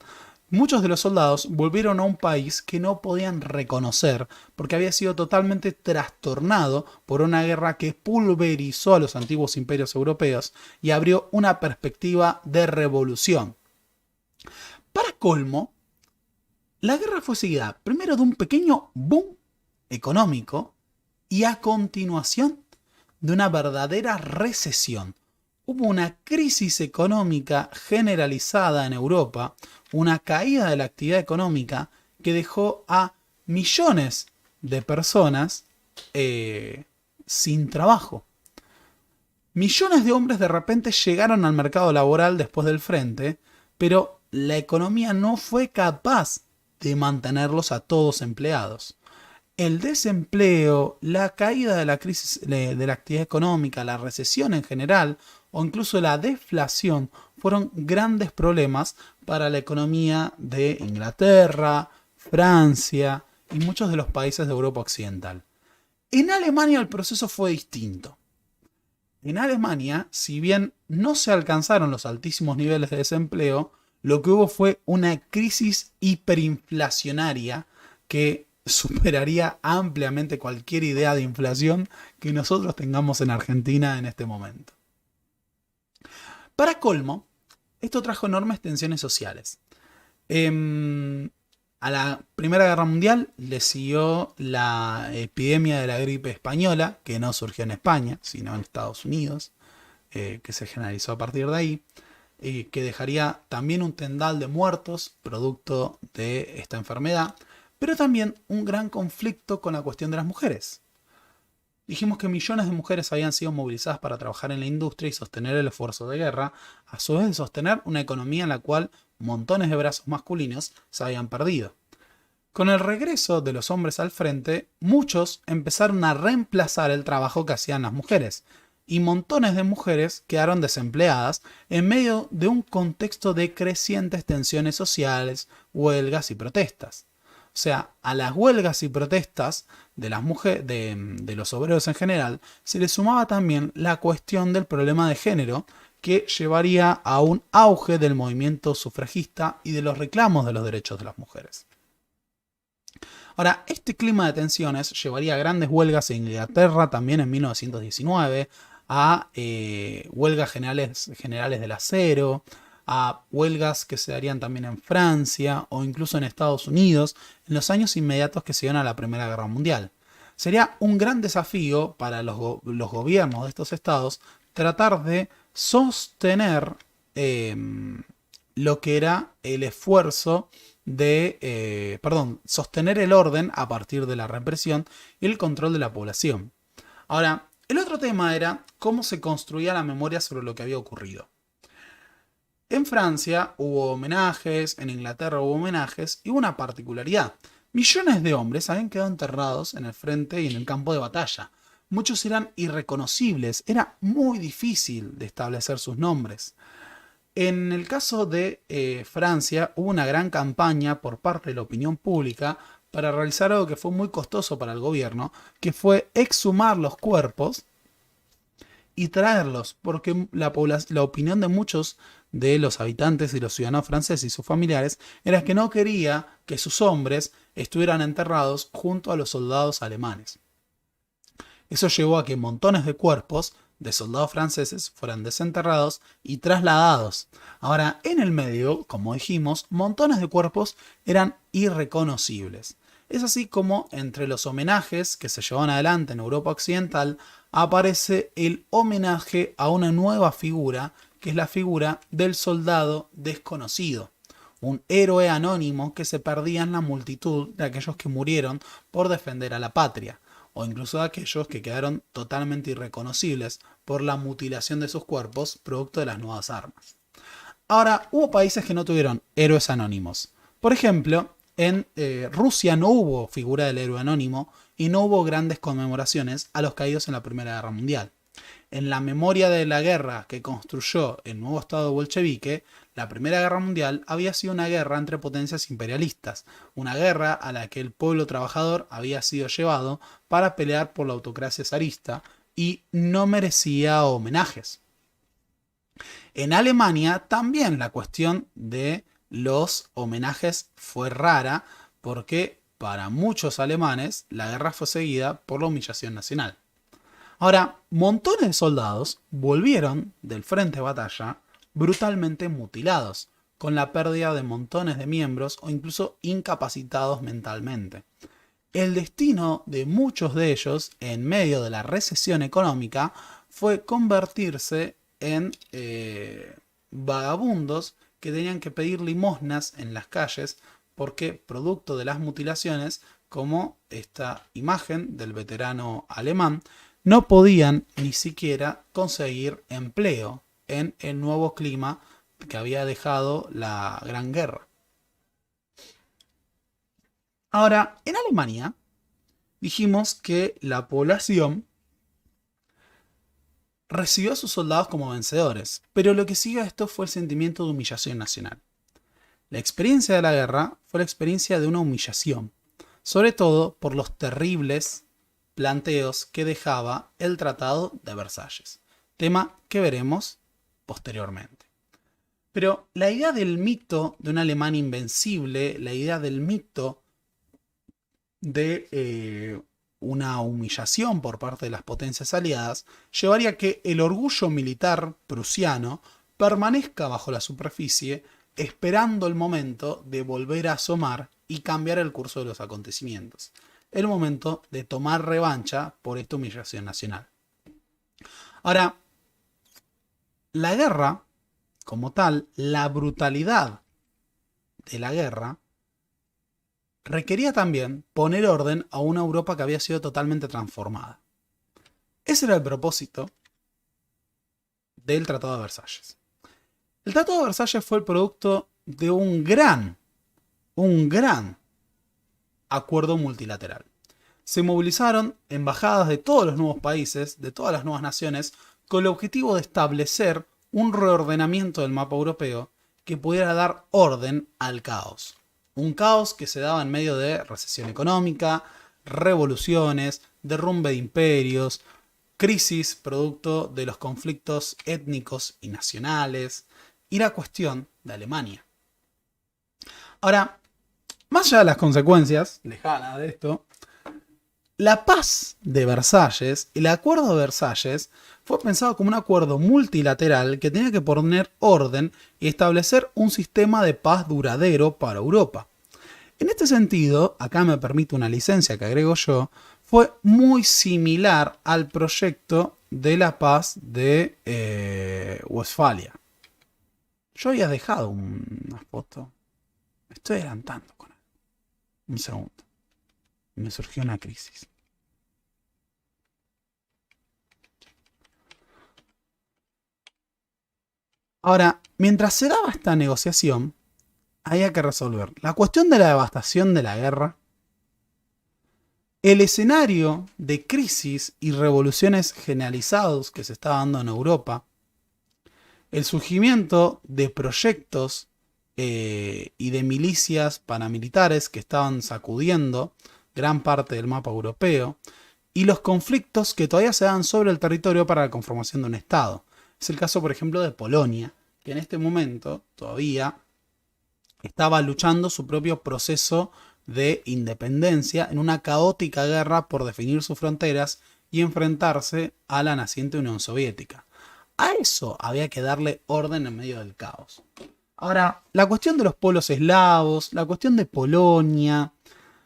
Muchos de los soldados volvieron a un país que no podían reconocer porque había sido totalmente trastornado por una guerra que pulverizó a los antiguos imperios europeos y abrió una perspectiva de revolución. Para colmo, la guerra fue seguida primero de un pequeño boom económico y a continuación de una verdadera recesión. Hubo una crisis económica generalizada en Europa, una caída de la actividad económica que dejó a millones de personas sin trabajo. Millones de hombres de repente llegaron al mercado laboral después del frente, pero la economía no fue capaz de mantenerlos a todos empleados. El desempleo, la caída de la crisis de la actividad económica, la recesión en general o incluso la deflación fueron grandes problemas para la economía de Inglaterra, Francia y muchos de los países de Europa Occidental. En Alemania el proceso fue distinto. En Alemania, si bien no se alcanzaron los altísimos niveles de desempleo, lo que hubo fue una crisis hiperinflacionaria que superaría ampliamente cualquier idea de inflación que nosotros tengamos en Argentina en este momento. Para colmo, esto trajo enormes tensiones sociales. A la Primera Guerra Mundial le siguió la epidemia de la gripe española, que no surgió en España, sino en Estados Unidos, que se generalizó a partir de ahí, que dejaría también un tendal de muertos producto de esta enfermedad, pero también un gran conflicto con la cuestión de las mujeres. Dijimos que millones de mujeres habían sido movilizadas para trabajar en la industria y sostener el esfuerzo de guerra, a su vez de sostener una economía en la cual montones de brazos masculinos se habían perdido. Con el regreso de los hombres al frente, muchos empezaron a reemplazar el trabajo que hacían las mujeres, y montones de mujeres quedaron desempleadas en medio de un contexto de crecientes tensiones sociales, huelgas y protestas. O sea, a las huelgas y protestas de las mujeres, de los obreros en general, se le sumaba también la cuestión del problema de género, que llevaría a un auge del movimiento sufragista y de los reclamos de los derechos de las mujeres. Ahora, este clima de tensiones llevaría a grandes huelgas en Inglaterra también en 1919, a huelgas generales del acero, a huelgas que se darían también en Francia o incluso en Estados Unidos en los años inmediatos que se iban a la Primera Guerra Mundial. Sería un gran desafío para los gobiernos de estos estados tratar de sostener lo que era el esfuerzo de, sostener el orden a partir de la represión y el control de la población. Ahora, el otro tema era cómo se construía la memoria sobre lo que había ocurrido. En Francia hubo homenajes, en Inglaterra hubo homenajes y hubo una particularidad. Millones de hombres habían quedado enterrados en el frente y en el campo de batalla. Muchos eran irreconocibles, era muy difícil de establecer sus nombres. En el caso de Francia hubo una gran campaña por parte de la opinión pública para realizar algo que fue muy costoso para el gobierno, que fue exhumar los cuerpos y traerlos, porque la opinión de muchos de los habitantes y los ciudadanos franceses y sus familiares era que no quería que sus hombres estuvieran enterrados junto a los soldados alemanes. Eso llevó a que montones de cuerpos de soldados franceses fueran desenterrados y trasladados. Ahora, en el medio, como dijimos, montones de cuerpos eran irreconocibles. Es así como entre los homenajes que se llevan adelante en Europa Occidental aparece el homenaje a una nueva figura, que es la figura del soldado desconocido, un héroe anónimo que se perdía en la multitud de aquellos que murieron por defender a la patria, o incluso de aquellos que quedaron totalmente irreconocibles por la mutilación de sus cuerpos producto de las nuevas armas. Ahora, hubo países que no tuvieron héroes anónimos. Por ejemplo, en Rusia no hubo figura del héroe anónimo y no hubo grandes conmemoraciones a los caídos en la Primera Guerra Mundial. En la memoria de la guerra que construyó el nuevo Estado bolchevique, la Primera Guerra Mundial había sido una guerra entre potencias imperialistas, una guerra a la que el pueblo trabajador había sido llevado para pelear por la autocracia zarista y no merecía homenajes. En Alemania también la cuestión de los homenajes fue rara porque para muchos alemanes la guerra fue seguida por la humillación nacional. Ahora, montones de soldados volvieron del frente de batalla brutalmente mutilados, con la pérdida de montones de miembros o incluso incapacitados mentalmente. El destino de muchos de ellos, en medio de la recesión económica, fue convertirse en vagabundos que tenían que pedir limosnas en las calles porque, producto de las mutilaciones, como esta imagen del veterano alemán, no podían ni siquiera conseguir empleo en el nuevo clima que había dejado la Gran Guerra. Ahora, en Alemania dijimos que la población recibió a sus soldados como vencedores, pero lo que siguió a esto fue el sentimiento de humillación nacional. La experiencia de la guerra fue la experiencia de una humillación, sobre todo por los terribles planteos que dejaba el Tratado de Versalles, tema que veremos posteriormente. Pero la idea del mito de un alemán invencible, la idea del mito de una humillación por parte de las potencias aliadas, llevaría a que el orgullo militar prusiano permanezca bajo la superficie, esperando el momento de volver a asomar y cambiar el curso de los acontecimientos. El momento de tomar revancha por esta humillación nacional. Ahora, la guerra, como tal, la brutalidad de la guerra, requería también poner orden a una Europa que había sido totalmente transformada. Ese era el propósito del Tratado de Versalles. El Tratado de Versalles fue el producto de un gran acuerdo multilateral. Se movilizaron embajadas de todos los nuevos países, de todas las nuevas naciones, con el objetivo de establecer un reordenamiento del mapa europeo que pudiera dar orden al caos. Un caos que se daba en medio de recesión económica, revoluciones, derrumbe de imperios, crisis producto de los conflictos étnicos y nacionales, y la cuestión de Alemania. Ahora, más allá de las consecuencias lejanas de esto, la paz de Versalles, el acuerdo de Versalles, fue pensado como un acuerdo multilateral que tenía que poner orden y establecer un sistema de paz duradero para Europa. En este sentido, acá me permite una licencia que agrego yo, fue muy similar al proyecto de la paz de Westfalia. Yo había dejado una foto. Me estoy adelantando con él. Un segundo. Me surgió una crisis. Ahora, mientras se daba esta negociación, había que resolver la cuestión de la devastación de la guerra, el escenario de crisis y revoluciones generalizados que se estaba dando en Europa, el surgimiento de proyectos y de milicias paramilitares que estaban sacudiendo gran parte del mapa europeo, y los conflictos que todavía se dan sobre el territorio para la conformación de un Estado. Es el caso, por ejemplo, de Polonia, que en este momento todavía estaba luchando su propio proceso de independencia en una caótica guerra por definir sus fronteras y enfrentarse a la naciente Unión Soviética. A eso había que darle orden en medio del caos. Ahora, la cuestión de los pueblos eslavos, la cuestión de Polonia,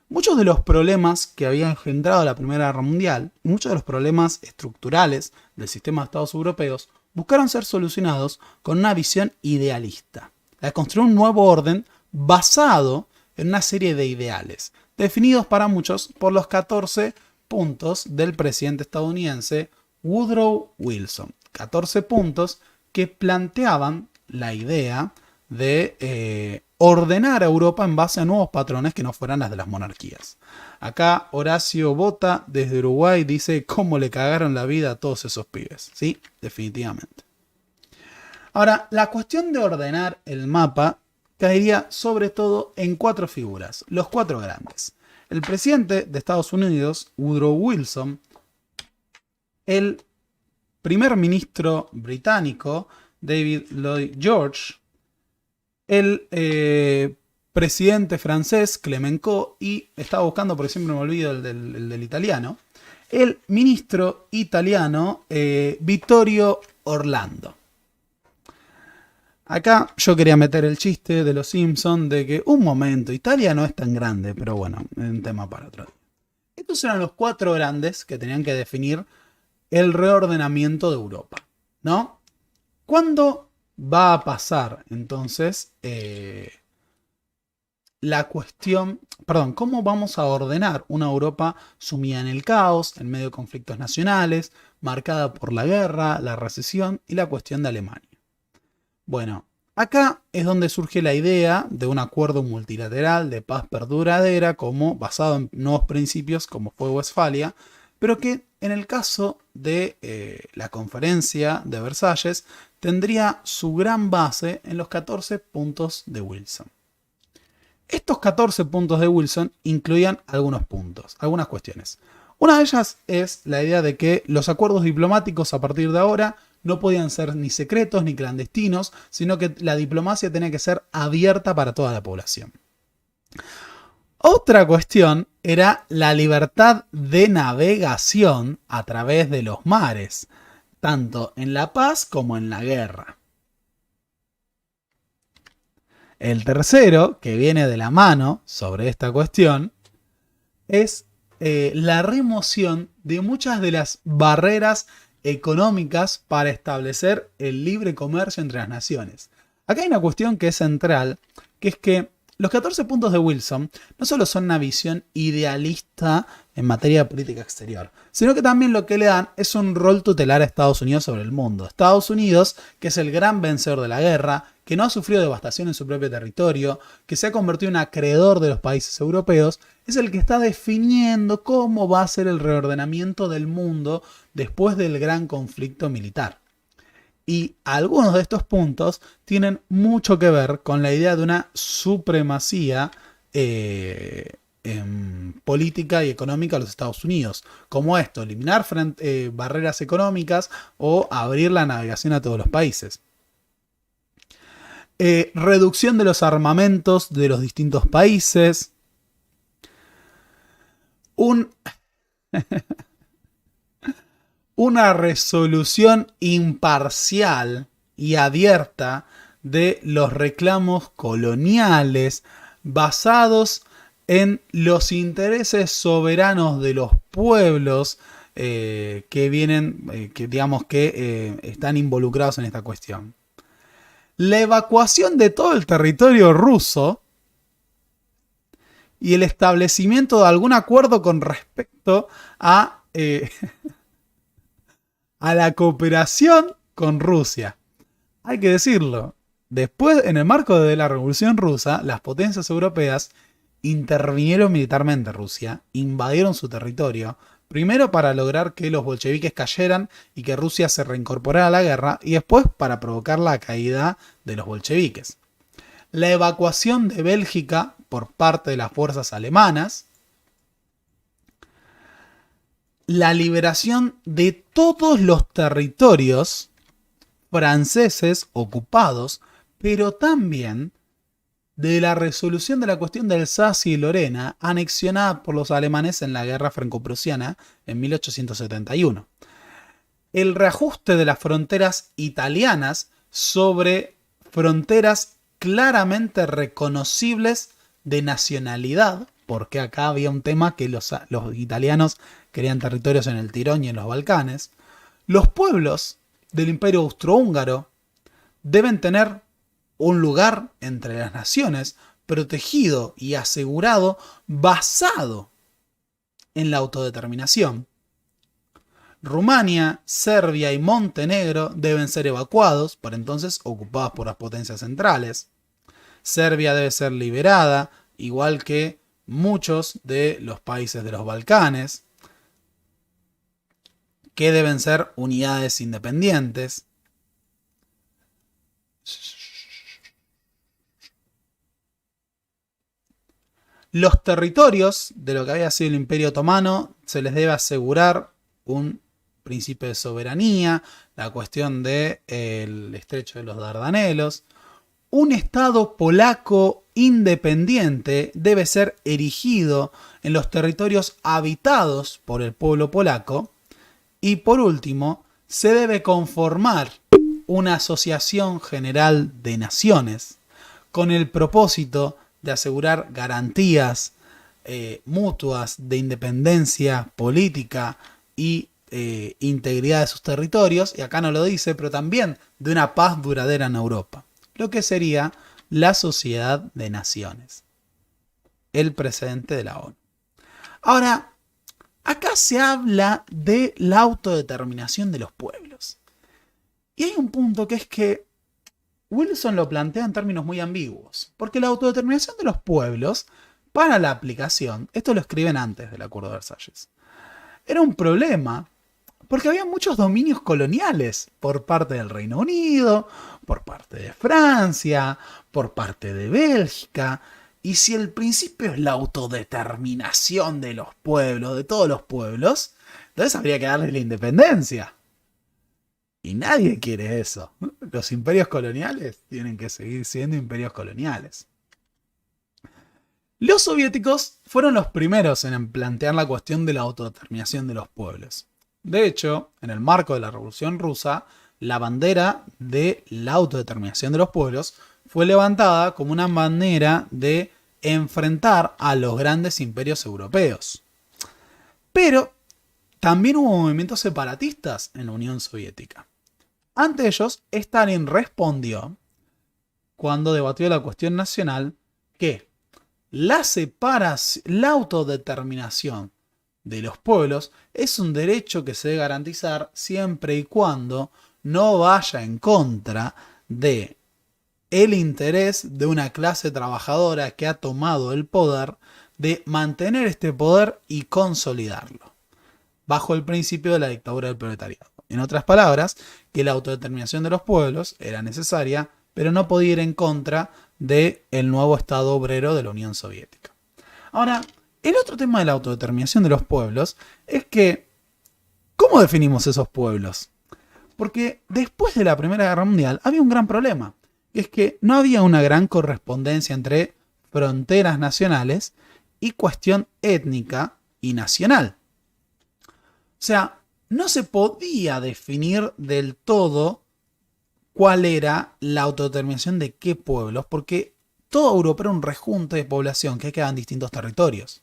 muchos de los problemas que había engendrado la Primera Guerra Mundial y muchos de los problemas estructurales del sistema de Estados europeos buscaron ser solucionados con una visión idealista, la de construir un nuevo orden basado en una serie de ideales, definidos para muchos por los 14 puntos del presidente estadounidense Woodrow Wilson. 14 puntos que planteaban la idea de ordenar a Europa en base a nuevos patrones que no fueran las de las monarquías. Acá Horacio Bota, desde Uruguay, dice cómo le cagaron la vida a todos esos pibes. Sí, definitivamente. Ahora, la cuestión de ordenar el mapa caería sobre todo en 4 figuras, los 4 grandes. El presidente de Estados Unidos, Woodrow Wilson, el primer ministro británico, David Lloyd George, el presidente francés, Clemenceau, y estaba buscando, porque siempre me olvido el del italiano, el ministro italiano Vittorio Orlando. Acá yo quería meter el chiste de los Simpsons de que, un momento, Italia no es tan grande, pero bueno, es un tema para otro día. Estos eran los 4 grandes que tenían que definir el reordenamiento de Europa, ¿no? ¿Cuándo va a pasar entonces cómo vamos a ordenar una Europa sumida en el caos, en medio de conflictos nacionales, marcada por la guerra, la recesión y la cuestión de Alemania? Bueno, acá es donde surge la idea de un acuerdo multilateral de paz perduradera basado en nuevos principios como fue Westfalia, pero que en el caso de la conferencia de Versalles tendría su gran base en los 14 puntos de Wilson. Estos 14 puntos de Wilson incluían algunos puntos, algunas cuestiones. Una de ellas es la idea de que los acuerdos diplomáticos a partir de ahora no podían ser ni secretos ni clandestinos, sino que la diplomacia tenía que ser abierta para toda la población. Otra cuestión era la libertad de navegación a través de los mares, tanto en la paz como en la guerra. El tercero, que viene de la mano sobre esta cuestión, es la remoción de muchas de las barreras económicas para establecer el libre comercio entre las naciones. Acá hay una cuestión que es central, que es que los 14 puntos de Wilson no solo son una visión idealista en materia de política exterior, sino que también lo que le dan es un rol tutelar a Estados Unidos sobre el mundo. Estados Unidos, que es el gran vencedor de la guerra, que no ha sufrido devastación en su propio territorio, que se ha convertido en acreedor de los países europeos, es el que está definiendo cómo va a ser el reordenamiento del mundo después del gran conflicto militar. Y algunos de estos puntos tienen mucho que ver con la idea de una supremacía política y económica de los Estados Unidos, como esto, eliminar barreras económicas o abrir la navegación a todos los países. Reducción de los armamentos de los distintos países. Una resolución imparcial y abierta de los reclamos coloniales basados en los intereses soberanos de los pueblos que están involucrados en esta cuestión. La evacuación de todo el territorio ruso y el establecimiento de algún acuerdo con respecto a la cooperación con Rusia. Hay que decirlo, después, en el marco de la Revolución Rusa, las potencias europeas intervinieron militarmente en Rusia, invadieron su territorio, primero para lograr que los bolcheviques cayeran y que Rusia se reincorporara a la guerra, y después para provocar la caída de los bolcheviques. La evacuación de Bélgica por parte de las fuerzas alemanas, la liberación de todos los territorios franceses ocupados, pero también de la resolución de la cuestión de Alsacia y Lorena, anexionada por los alemanes en la guerra franco-prusiana en 1871. El reajuste de las fronteras italianas sobre fronteras claramente reconocibles de nacionalidad, porque acá había un tema que los italianos querían territorios en el Tirón y en los Balcanes. Los pueblos del Imperio Austrohúngaro deben tener un lugar entre las naciones, protegido y asegurado, basado en la autodeterminación. Rumania, Serbia y Montenegro deben ser evacuados, por entonces ocupados por las potencias centrales. Serbia debe ser liberada, igual que muchos de los países de los Balcanes, que deben ser unidades independientes. Los territorios de lo que había sido el Imperio Otomano se les debe asegurar un principio de soberanía, la cuestión del estrecho de los Dardanelos. Un Estado polaco independiente debe ser erigido en los territorios habitados por el pueblo polaco. Y por último, se debe conformar una asociación general de naciones con el propósito de asegurar garantías mutuas de independencia política y integridad de sus territorios, y acá no lo dice, pero también de una paz duradera en Europa, lo que sería la Sociedad de Naciones, el precedente de la ONU. Ahora, acá se habla de la autodeterminación de los pueblos. Y hay un punto que es que Wilson lo plantea en términos muy ambiguos, porque la autodeterminación de los pueblos, para la aplicación, esto lo escriben antes del Acuerdo de Versalles, era un problema, porque había muchos dominios coloniales por parte del Reino Unido, por parte de Francia, por parte de Bélgica, y si el principio es la autodeterminación de los pueblos, de todos los pueblos, entonces habría que darles la independencia. Y nadie quiere eso. Los imperios coloniales tienen que seguir siendo imperios coloniales. Los soviéticos fueron los primeros en plantear la cuestión de la autodeterminación de los pueblos. De hecho, en el marco de la Revolución Rusa, la bandera de la autodeterminación de los pueblos fue levantada como una manera de enfrentar a los grandes imperios europeos. Pero también hubo movimientos separatistas en la Unión Soviética. Ante ellos, Stalin respondió, cuando debatió la cuestión nacional, que la autodeterminación de los pueblos es un derecho que se debe garantizar siempre y cuando no vaya en contra de el interés de una clase trabajadora que ha tomado el poder, de mantener este poder y consolidarlo, bajo el principio de la dictadura del proletariado. En otras palabras, que la autodeterminación de los pueblos era necesaria, pero no podía ir en contra del nuevo Estado obrero de la Unión Soviética. Ahora, el otro tema de la autodeterminación de los pueblos es que, ¿cómo definimos esos pueblos? Porque después de la Primera Guerra Mundial había un gran problema, que es que no había una gran correspondencia entre fronteras nacionales y cuestión étnica y nacional. O sea, no se podía definir del todo cuál era la autodeterminación de qué pueblos, porque toda Europa era un rejunte de población que quedaba en distintos territorios.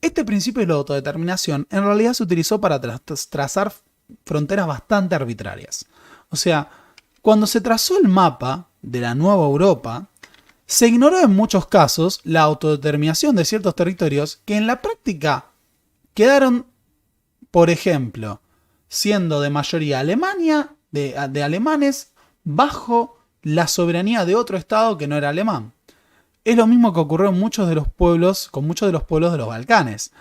Este principio de la autodeterminación en realidad se utilizó para trazar fronteras bastante arbitrarias. O sea, cuando se trazó el mapa de la nueva Europa, se ignoró en muchos casos la autodeterminación de ciertos territorios que en la práctica quedaron, por ejemplo, siendo de mayoría Alemania, de alemanes, bajo la soberanía de otro estado que no era alemán. Es lo mismo que ocurrió en muchos de los pueblos, con muchos de los pueblos de los Balcanes.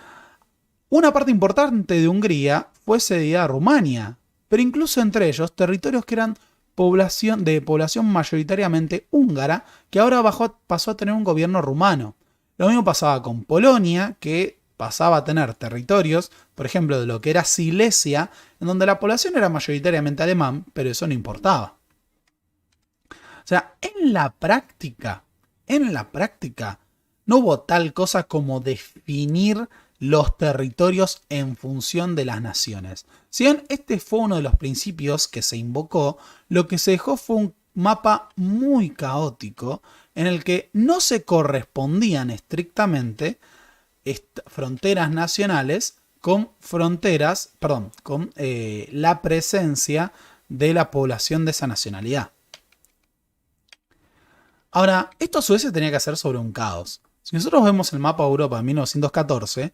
Una parte importante de Hungría fue cedida a Rumania, pero incluso entre ellos territorios que eran de población mayoritariamente húngara, que ahora pasó a tener un gobierno rumano. Lo mismo pasaba con Polonia, que pasaba a tener territorios, por ejemplo, de lo que era Silesia, en donde la población era mayoritariamente alemán, pero eso no importaba. O sea, en la práctica, no hubo tal cosa como definir los territorios en función de las naciones. Si bien este fue uno de los principios que se invocó, lo que se dejó fue un mapa muy caótico en el que no se correspondían estrictamente fronteras nacionales con la presencia de la población de esa nacionalidad. Ahora, esto a su vez se tenía que hacer sobre un caos. Si nosotros vemos el mapa de Europa en 1914,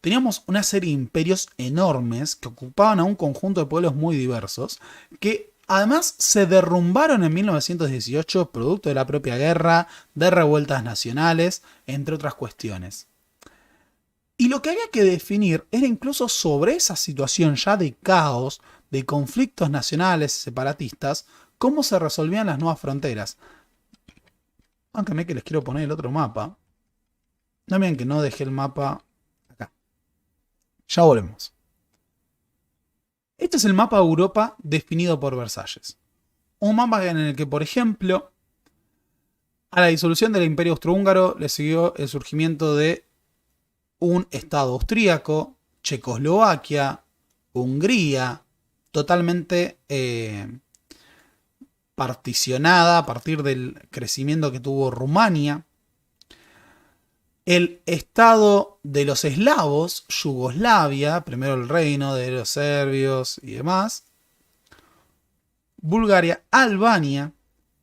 teníamos una serie de imperios enormes que ocupaban a un conjunto de pueblos muy diversos, que Además, se derrumbaron en 1918 producto de la propia guerra, de revueltas nacionales, entre otras cuestiones. Y lo que había que definir era incluso sobre esa situación ya de caos, de conflictos nacionales y separatistas, cómo se resolvían las nuevas fronteras. Aunque me que les quiero poner el otro mapa. No miren que no dejé el mapa acá. Ya volvemos. Este es el mapa de Europa definido por Versalles. Un mapa en el que, por ejemplo, a la disolución del Imperio Austrohúngaro le siguió el surgimiento de un Estado austríaco, Checoslovaquia, Hungría, totalmente particionada a partir del crecimiento que tuvo Rumania. El Estado de los eslavos, Yugoslavia, primero el reino de los serbios y demás. Bulgaria, Albania,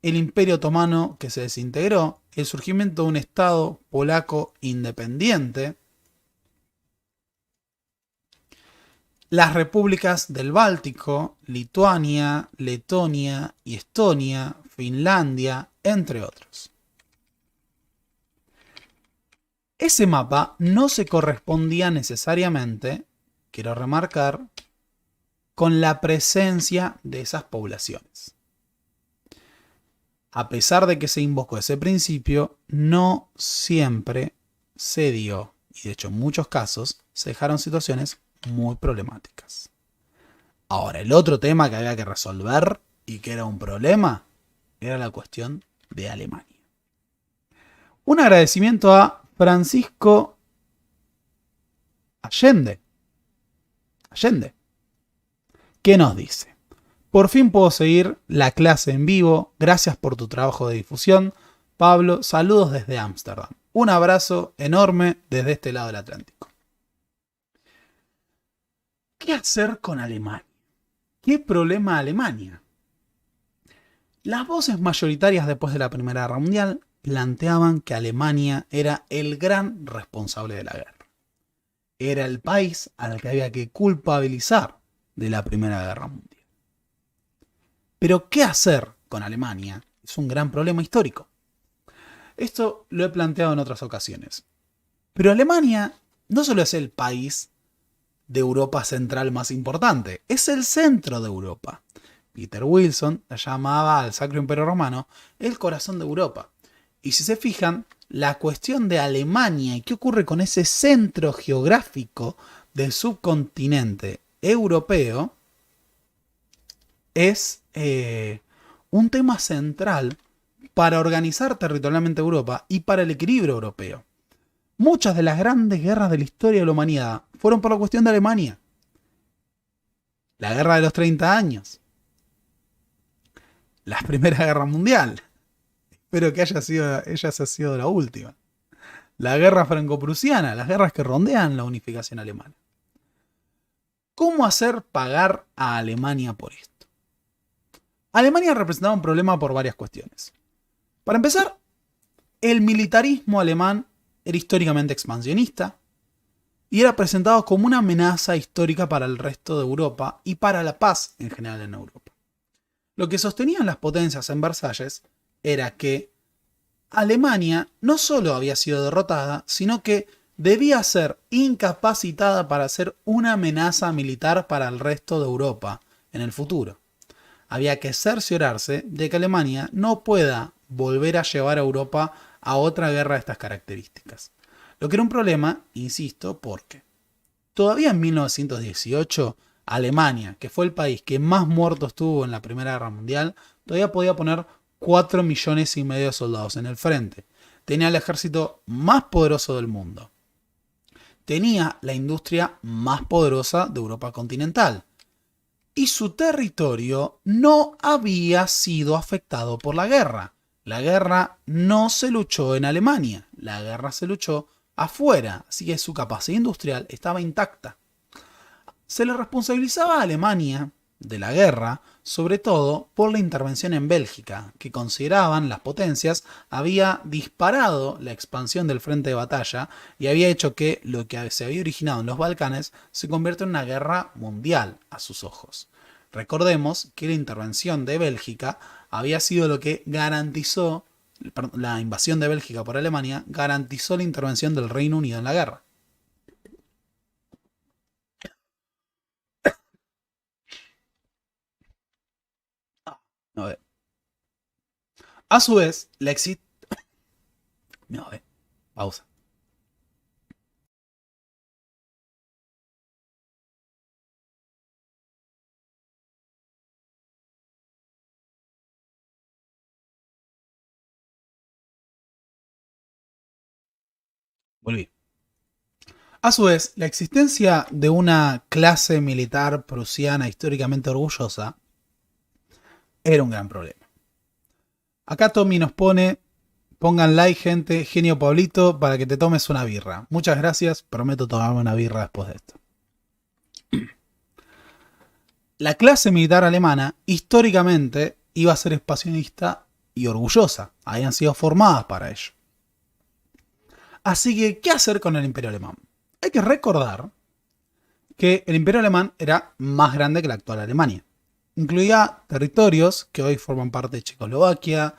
el Imperio Otomano que se desintegró, el surgimiento de un Estado polaco independiente, las repúblicas del Báltico, Lituania, Letonia y Estonia, Finlandia, entre otros. Ese mapa no se correspondía necesariamente, quiero remarcar, con la presencia de esas poblaciones. A pesar de que se invocó ese principio, no siempre se dio, y de hecho en muchos casos se dejaron situaciones muy problemáticas. Ahora, el otro tema que había que resolver y que era un problema era la cuestión de Alemania. Un agradecimiento a Francisco Allende, que nos dice: por fin puedo seguir la clase en vivo, gracias por tu trabajo de difusión. Pablo, saludos desde Ámsterdam. Un abrazo enorme desde este lado del Atlántico. ¿Qué hacer con Alemania? ¿Qué problema Alemania? Las voces mayoritarias después de la Primera Guerra Mundial planteaban que Alemania era el gran responsable de la guerra. Era el país al que había que culpabilizar de la Primera Guerra Mundial. Pero ¿qué hacer con Alemania? Es un gran problema histórico. Esto lo he planteado en otras ocasiones. Pero Alemania no solo es el país de Europa Central más importante, es el centro de Europa. Peter Wilson la llamaba al Sacro Imperio Romano el corazón de Europa. Y si se fijan, la cuestión de Alemania y qué ocurre con ese centro geográfico del subcontinente europeo es un tema central para organizar territorialmente Europa y para el equilibrio europeo. Muchas de las grandes guerras de la historia de la humanidad fueron por la cuestión de Alemania. La guerra de los 30 años. La Primera Guerra Mundial. Espero que ella haya sido la última. La guerra franco-prusiana, las guerras que rondean la unificación alemana. ¿Cómo hacer pagar a Alemania por esto? Alemania representaba un problema por varias cuestiones. Para empezar, el militarismo alemán era históricamente expansionista y era presentado como una amenaza histórica para el resto de Europa y para la paz en general en Europa. Lo que sostenían las potencias en Versalles era que Alemania no solo había sido derrotada, sino que debía ser incapacitada para ser una amenaza militar para el resto de Europa en el futuro. Había que cerciorarse de que Alemania no pueda volver a llevar a Europa a otra guerra de estas características. Lo que era un problema, insisto, porque todavía en 1918 Alemania, que fue el país que más muertos tuvo en la Primera Guerra Mundial, todavía podía poner 4,5 millones de soldados en el frente. Tenía el ejército más poderoso del mundo. Tenía la industria más poderosa de Europa continental. Y su territorio no había sido afectado por la guerra. La guerra no se luchó en Alemania, la guerra se luchó afuera, así que su capacidad industrial estaba intacta. Se le responsabilizaba a Alemania de la guerra, sobre todo por la intervención en Bélgica, que consideraban las potencias había disparado la expansión del frente de batalla y había hecho que lo que se había originado en los Balcanes se convierta en una guerra mundial a sus ojos. Recordemos que la intervención de Bélgica había sido lo que garantizó, la invasión de Bélgica por Alemania, garantizó la intervención del Reino Unido en la guerra. A ver. A su vez, la exit... A ver, pausa. Volví. A su vez, la existencia de una clase militar prusiana históricamente orgullosa era un gran problema. Acá Tommy nos pone, pongan like gente, genio Pablito, para que te tomes una birra. Muchas gracias, prometo tomarme una birra después de esto. La clase militar alemana históricamente iba a ser expansionista y orgullosa. Habían sido formadas para ello. Así que, ¿qué hacer con el Imperio Alemán? Hay que recordar que el Imperio Alemán era más grande que la actual Alemania. Incluía territorios que hoy forman parte de Checoslovaquia,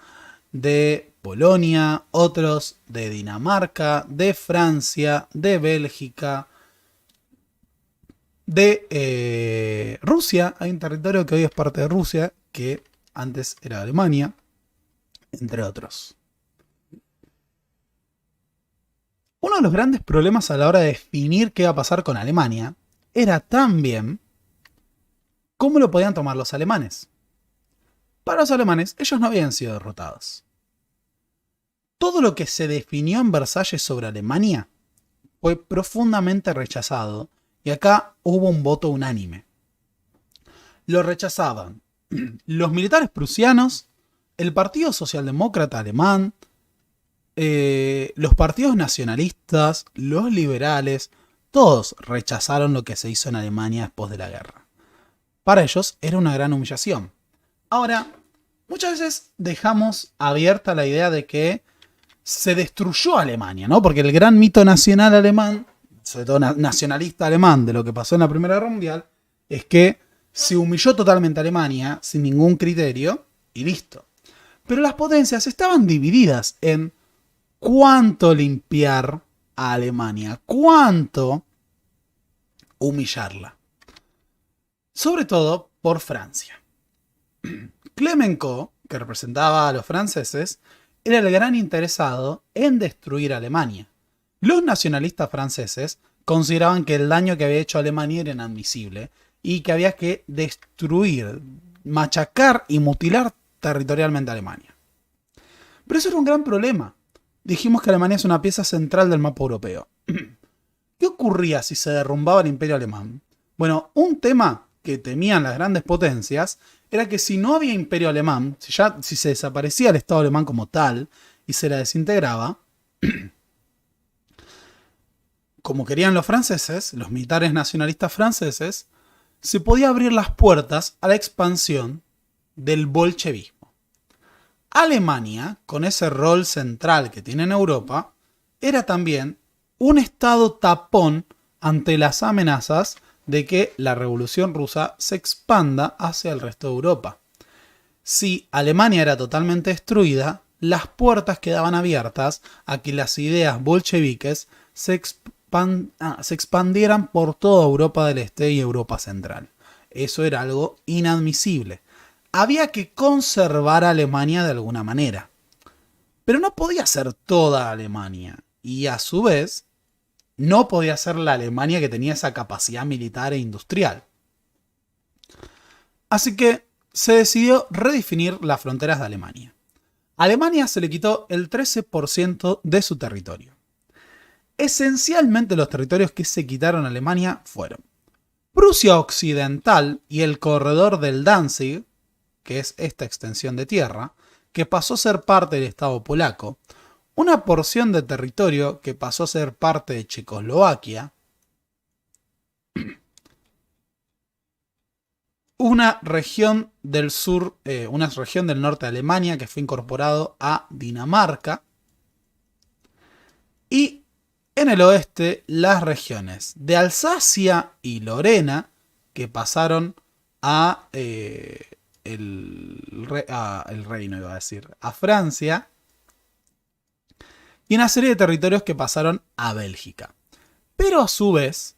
de Polonia, otros de Dinamarca, de Francia, de Bélgica, de Rusia. Hay un territorio que hoy es parte de Rusia, que antes era Alemania, entre otros. Uno de los grandes problemas a la hora de definir qué iba a pasar con Alemania era también cómo lo podían tomar los alemanes. Para los alemanes, ellos no habían sido derrotados. Todo lo que se definió en Versalles sobre Alemania fue profundamente rechazado y acá hubo un voto unánime. Lo rechazaban los militares prusianos, el Partido Socialdemócrata Alemán, los partidos nacionalistas, los liberales, todos rechazaron lo que se hizo en Alemania después de la guerra. Para ellos era una gran humillación. Ahora, muchas veces dejamos abierta la idea de que se destruyó Alemania, ¿no? Porque el gran mito nacional alemán, sobre todo nacionalista alemán, de lo que pasó en la Primera Guerra Mundial, es que se humilló totalmente a Alemania sin ningún criterio y listo. Pero las potencias estaban divididas en cuánto limpiar a Alemania, cuánto humillarla. Sobre todo por Francia. Clemenceau, que representaba a los franceses, era el gran interesado en destruir a Alemania. Los nacionalistas franceses consideraban que el daño que había hecho a Alemania era inadmisible y que había que destruir, machacar y mutilar territorialmente a Alemania. Pero eso era un gran problema. Dijimos que Alemania es una pieza central del mapa europeo. ¿Qué ocurría si se derrumbaba el Imperio Alemán? Bueno, un tema que temían las grandes potencias era que si no había Imperio Alemán, si se desaparecía el Estado alemán como tal y se la desintegraba, como querían los franceses, los militares nacionalistas franceses, se podía abrir las puertas a la expansión del bolchevismo. Alemania, con ese rol central que tiene en Europa, era también un estado tapón ante las amenazas de que la revolución rusa se expanda hacia el resto de Europa. Si Alemania era totalmente destruida, las puertas quedaban abiertas a que las ideas bolcheviques se expandieran por toda Europa del Este y Europa Central. Eso era algo inadmisible. Había que conservar a Alemania de alguna manera. Pero no podía ser toda Alemania. Y a su vez, no podía ser la Alemania que tenía esa capacidad militar e industrial. Así que se decidió redefinir las fronteras de Alemania. A Alemania se le quitó el 13% de su territorio. Esencialmente los territorios que se quitaron a Alemania fueron Prusia Occidental y el corredor del Danzig, que es esta extensión de tierra, que pasó a ser parte del Estado polaco, una porción de territorio que pasó a ser parte de Checoslovaquia, una región del sur, una región del norte de Alemania que fue incorporado a Dinamarca, y en el oeste las regiones de Alsacia y Lorena que pasaron a el reino, iba a decir, a Francia, y una serie de territorios que pasaron a Bélgica. Pero a su vez,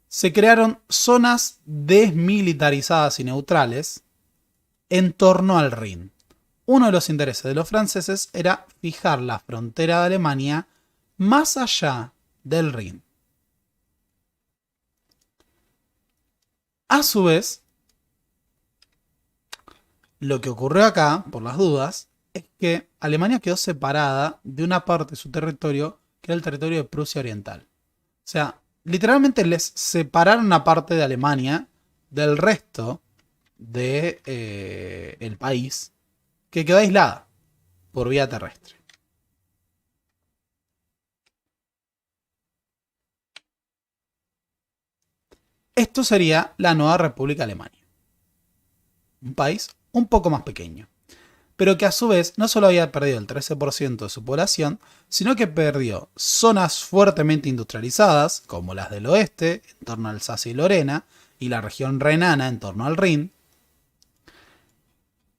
se crearon zonas desmilitarizadas y neutrales en torno al Rin. Uno de los intereses de los franceses era fijar la frontera de Alemania más allá del Rin. A su vez, lo que ocurrió acá, por las dudas, es que Alemania quedó separada de una parte de su territorio, que era el territorio de Prusia Oriental. O sea, literalmente les separaron una parte de Alemania del resto del país, que quedó aislada por vía terrestre. Esto sería la nueva República Alemania. Un país un poco más pequeño, pero que a su vez no solo había perdido el 13% de su población, sino que perdió zonas fuertemente industrializadas, como las del oeste, en torno a Alsacia y Lorena, y la región renana en torno al Rin,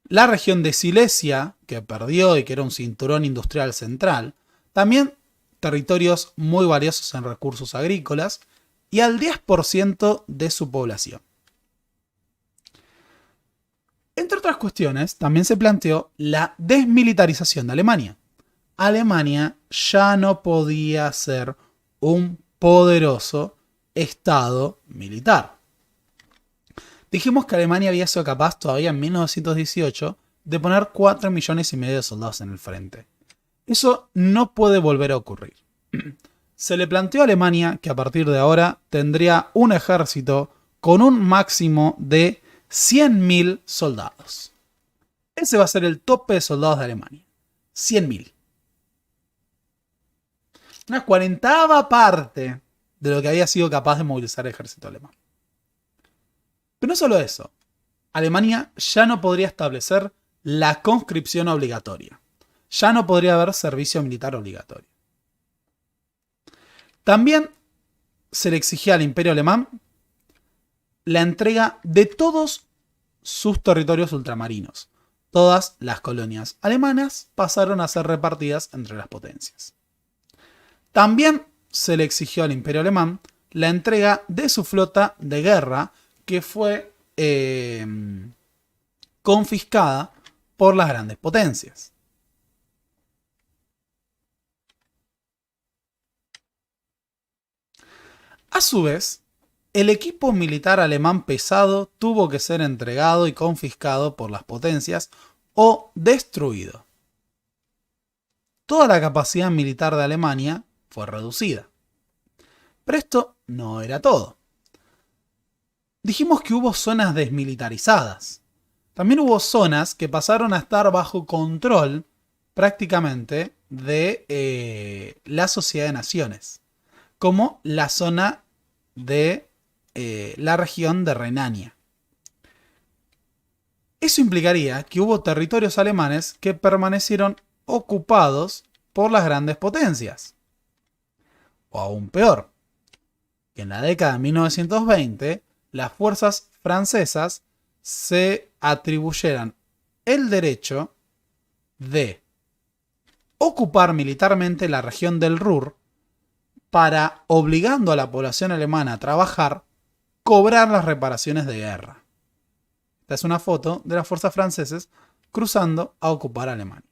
la región de Silesia, que perdió y que era un cinturón industrial central, también territorios muy valiosos en recursos agrícolas, y al 10% de su población. Entre otras cuestiones, también se planteó la desmilitarización de Alemania. Alemania ya no podía ser un poderoso estado militar. Dijimos que Alemania había sido capaz todavía en 1918 de poner 4,5 millones de soldados en el frente. Eso no puede volver a ocurrir. Se le planteó a Alemania que a partir de ahora tendría un ejército con un máximo de 100.000 soldados. Ese va a ser el tope de soldados de Alemania. 100.000. Una 40ª parte de lo que había sido capaz de movilizar el ejército alemán. Pero no solo eso. Alemania ya no podría establecer la conscripción obligatoria. Ya no podría haber servicio militar obligatorio. También se le exigía al Imperio Alemán la entrega de todos sus territorios ultramarinos. Todas las colonias alemanas pasaron a ser repartidas entre las potencias. También se le exigió al Imperio Alemán la entrega de su flota de guerra, que fue confiscada por las grandes potencias. A su vez, el equipo militar alemán pesado tuvo que ser entregado y confiscado por las potencias o destruido. Toda la capacidad militar de Alemania fue reducida. Pero esto no era todo. Dijimos que hubo zonas desmilitarizadas. También hubo zonas que pasaron a estar bajo control prácticamente de la Sociedad de Naciones, como la zona de la región de Renania. Eso implicaría que hubo territorios alemanes que permanecieron ocupados por las grandes potencias. O aún peor, que en la década de 1920 las fuerzas francesas se atribuyeran el derecho de ocupar militarmente la región del Ruhr para, obligando a la población alemana a trabajar, cobrar las reparaciones de guerra. Esta es una foto de las fuerzas francesas cruzando a ocupar Alemania.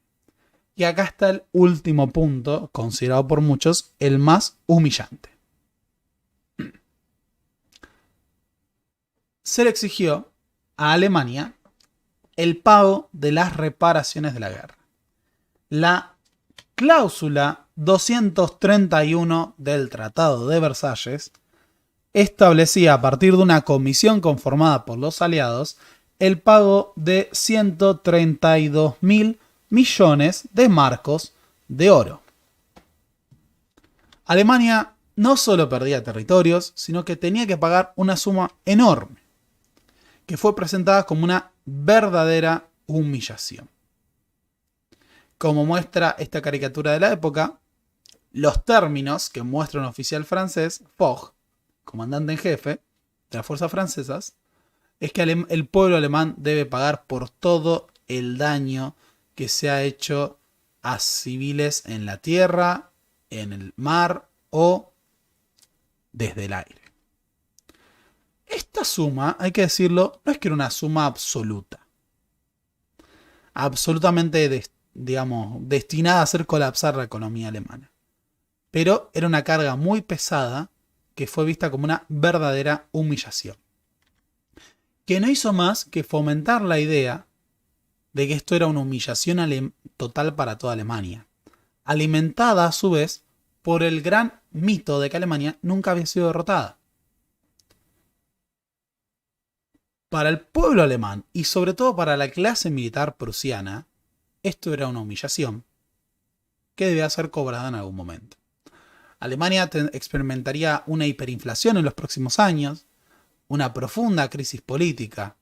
Y acá está el último punto, considerado por muchos el más humillante. Se le exigió a Alemania el pago de las reparaciones de la guerra. La cláusula 231 del Tratado de Versalles establecía, a partir de una comisión conformada por los aliados, el pago de 132.000 millones de marcos de oro. Alemania no solo perdía territorios, sino que tenía que pagar una suma enorme, que fue presentada como una verdadera humillación. Como muestra esta caricatura de la época, los términos que muestra un oficial francés, Foch, comandante en jefe de las fuerzas francesas, es que el pueblo alemán debe pagar por todo el daño que se ha hecho a civiles en la tierra, en el mar o desde el aire. Esta suma, hay que decirlo, no es que era una suma absoluta. Absolutamente, destinada a hacer colapsar la economía alemana. Pero era una carga muy pesada que fue vista como una verdadera humillación. Que no hizo más que fomentar la idea de que esto era una humillación total para toda Alemania. Alimentada a su vez por el gran mito de que Alemania nunca había sido derrotada. Para el pueblo alemán y sobre todo para la clase militar prusiana, esto era una humillación que debía ser cobrada en algún momento. Alemania experimentaría una hiperinflación en los próximos años, una profunda crisis política,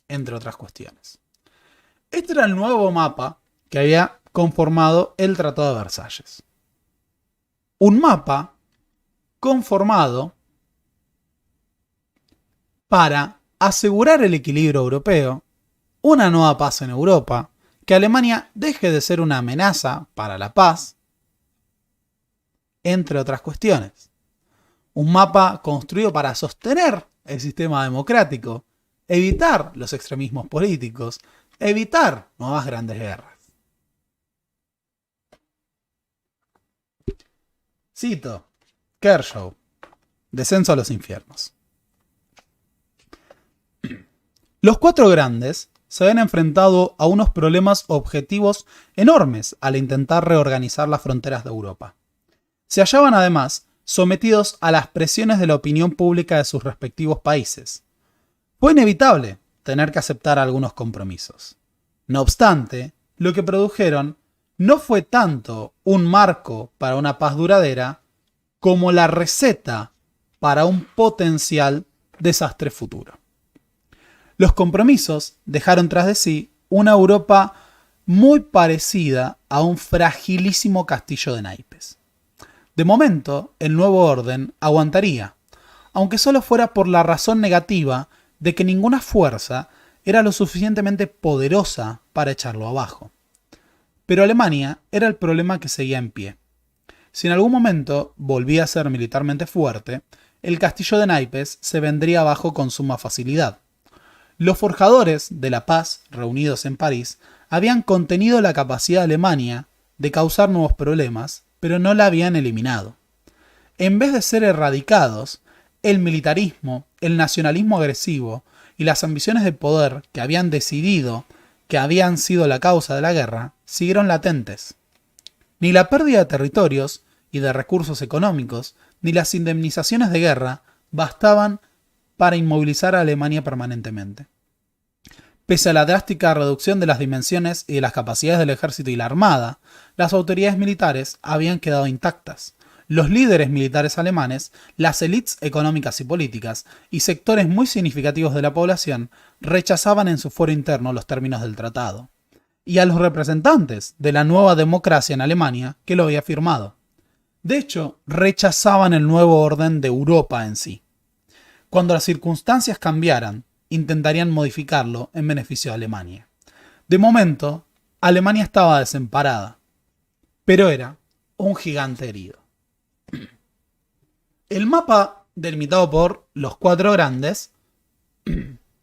entre otras cuestiones. Este era el nuevo mapa que había conformado el Tratado de Versalles. Un mapa conformado para asegurar el equilibrio europeo, una nueva paz en Europa, que Alemania deje de ser una amenaza para la paz, entre otras cuestiones. Un mapa construido para sostener el sistema democrático, evitar los extremismos políticos, evitar nuevas grandes guerras. Cito, Kershaw, Descenso a los infiernos. Los cuatro grandes se habían enfrentado a unos problemas objetivos enormes al intentar reorganizar las fronteras de Europa. Se hallaban además sometidos a las presiones de la opinión pública de sus respectivos países. Fue inevitable tener que aceptar algunos compromisos. No obstante, lo que produjeron no fue tanto un marco para una paz duradera como la receta para un potencial desastre futuro. Los compromisos dejaron tras de sí una Europa muy parecida a un fragilísimo castillo de naipes. De momento, el nuevo orden aguantaría, aunque solo fuera por la razón negativa de que ninguna fuerza era lo suficientemente poderosa para echarlo abajo. Pero Alemania era el problema que seguía en pie. Si en algún momento volvía a ser militarmente fuerte, el castillo de naipes se vendría abajo con suma facilidad. Los forjadores de la paz, reunidos en París, habían contenido la capacidad de Alemania de causar nuevos problemas, pero no la habían eliminado. En vez de ser erradicados, el militarismo, el nacionalismo agresivo y las ambiciones de poder que habían decidido que habían sido la causa de la guerra, siguieron latentes. Ni la pérdida de territorios y de recursos económicos, ni las indemnizaciones de guerra bastaban para inmovilizar a Alemania permanentemente. Pese a la drástica reducción de las dimensiones y de las capacidades del ejército y la armada, las autoridades militares habían quedado intactas. Los líderes militares alemanes, las élites económicas y políticas y sectores muy significativos de la población rechazaban en su fuero interno los términos del tratado, y a los representantes de la nueva democracia en Alemania que lo había firmado. De hecho, rechazaban el nuevo orden de Europa en sí. Cuando las circunstancias cambiaran, intentarían modificarlo en beneficio de Alemania. De momento, Alemania estaba desamparada, pero era un gigante herido. El mapa delimitado por los cuatro grandes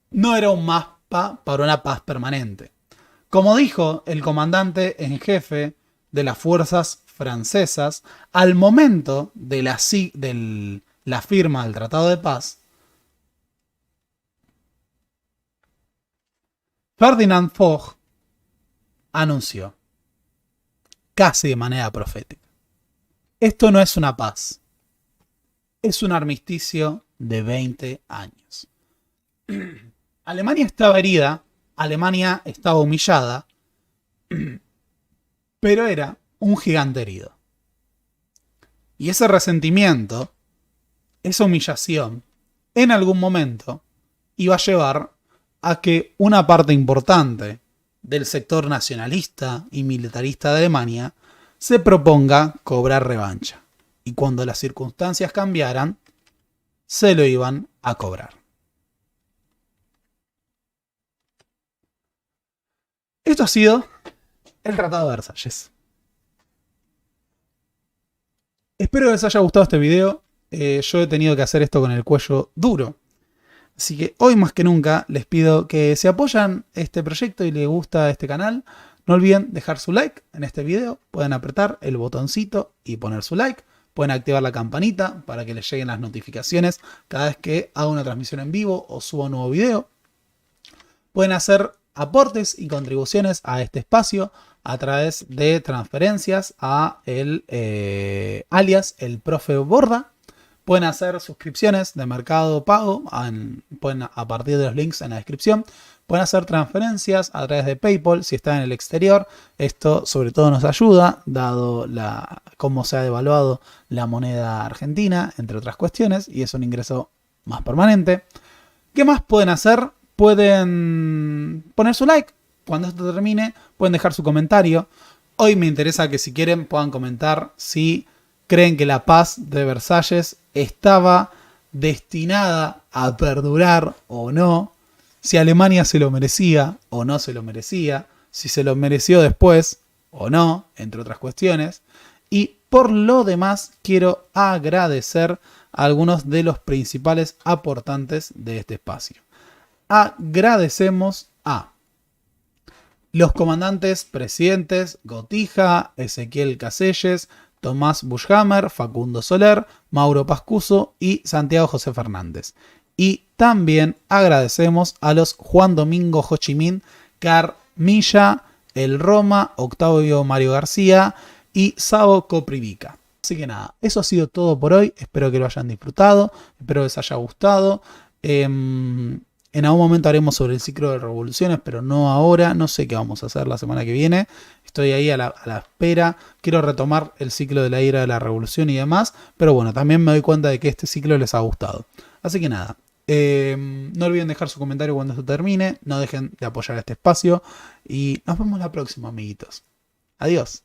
no era un mapa para una paz permanente. Como dijo el comandante en jefe de las fuerzas francesas al momento de la firma del Tratado de Paz, Ferdinand Foch anunció, casi de manera profética: esto no es una paz, es un armisticio de 20 años. Alemania estaba herida, Alemania estaba humillada, pero era un gigante herido. Y ese resentimiento, esa humillación, en algún momento iba a llevar a que una parte importante del sector nacionalista y militarista de Alemania se proponga cobrar revancha. Y cuando las circunstancias cambiaran, se lo iban a cobrar. Esto ha sido el Tratado de Versalles. Espero que les haya gustado este video. Yo he tenido que hacer esto con el cuello duro. Así que hoy más que nunca les pido que si apoyan este proyecto y les gusta este canal, no olviden dejar su like en este video. Pueden apretar el botoncito y poner su like. Pueden activar la campanita para que les lleguen las notificaciones cada vez que haga una transmisión en vivo o suba un nuevo video. Pueden hacer aportes y contribuciones a este espacio a través de transferencias a el alias el profe Borda. Pueden hacer suscripciones de Mercado Pago, pueden a partir de los links en la descripción. Pueden hacer transferencias a través de PayPal si están en el exterior. Esto sobre todo nos ayuda, dado cómo se ha devaluado la moneda argentina, entre otras cuestiones, y es un ingreso más permanente. ¿Qué más pueden hacer? Pueden poner su like. Cuando esto termine, pueden dejar su comentario. Hoy me interesa que si quieren puedan comentar si creen que la paz de Versalles estaba destinada a perdurar o no, si Alemania se lo merecía o no se lo merecía, si se lo mereció después o no, entre otras cuestiones. Y por lo demás quiero agradecer a algunos de los principales aportantes de este espacio. Agradecemos a los comandantes presidentes Gotija, Ezequiel Caselles, Tomás Buschhammer, Facundo Soler, Mauro Pascuso y Santiago José Fernández. Y también agradecemos a los Juan Domingo Ho Chi Minh, Carmilla, El Roma, Octavio Mario García y Sabo Coprivica. Así que nada, eso ha sido todo por hoy. Espero que lo hayan disfrutado, espero que les haya gustado. En algún momento haremos sobre el ciclo de revoluciones, pero no ahora. No sé qué vamos a hacer la semana que viene. Estoy ahí a la espera. Quiero retomar el ciclo de la ira de la revolución y demás. Pero bueno, también me doy cuenta de que este ciclo les ha gustado. Así que nada. No olviden dejar su comentario cuando esto termine. No dejen de apoyar este espacio. Y nos vemos la próxima, amiguitos. Adiós.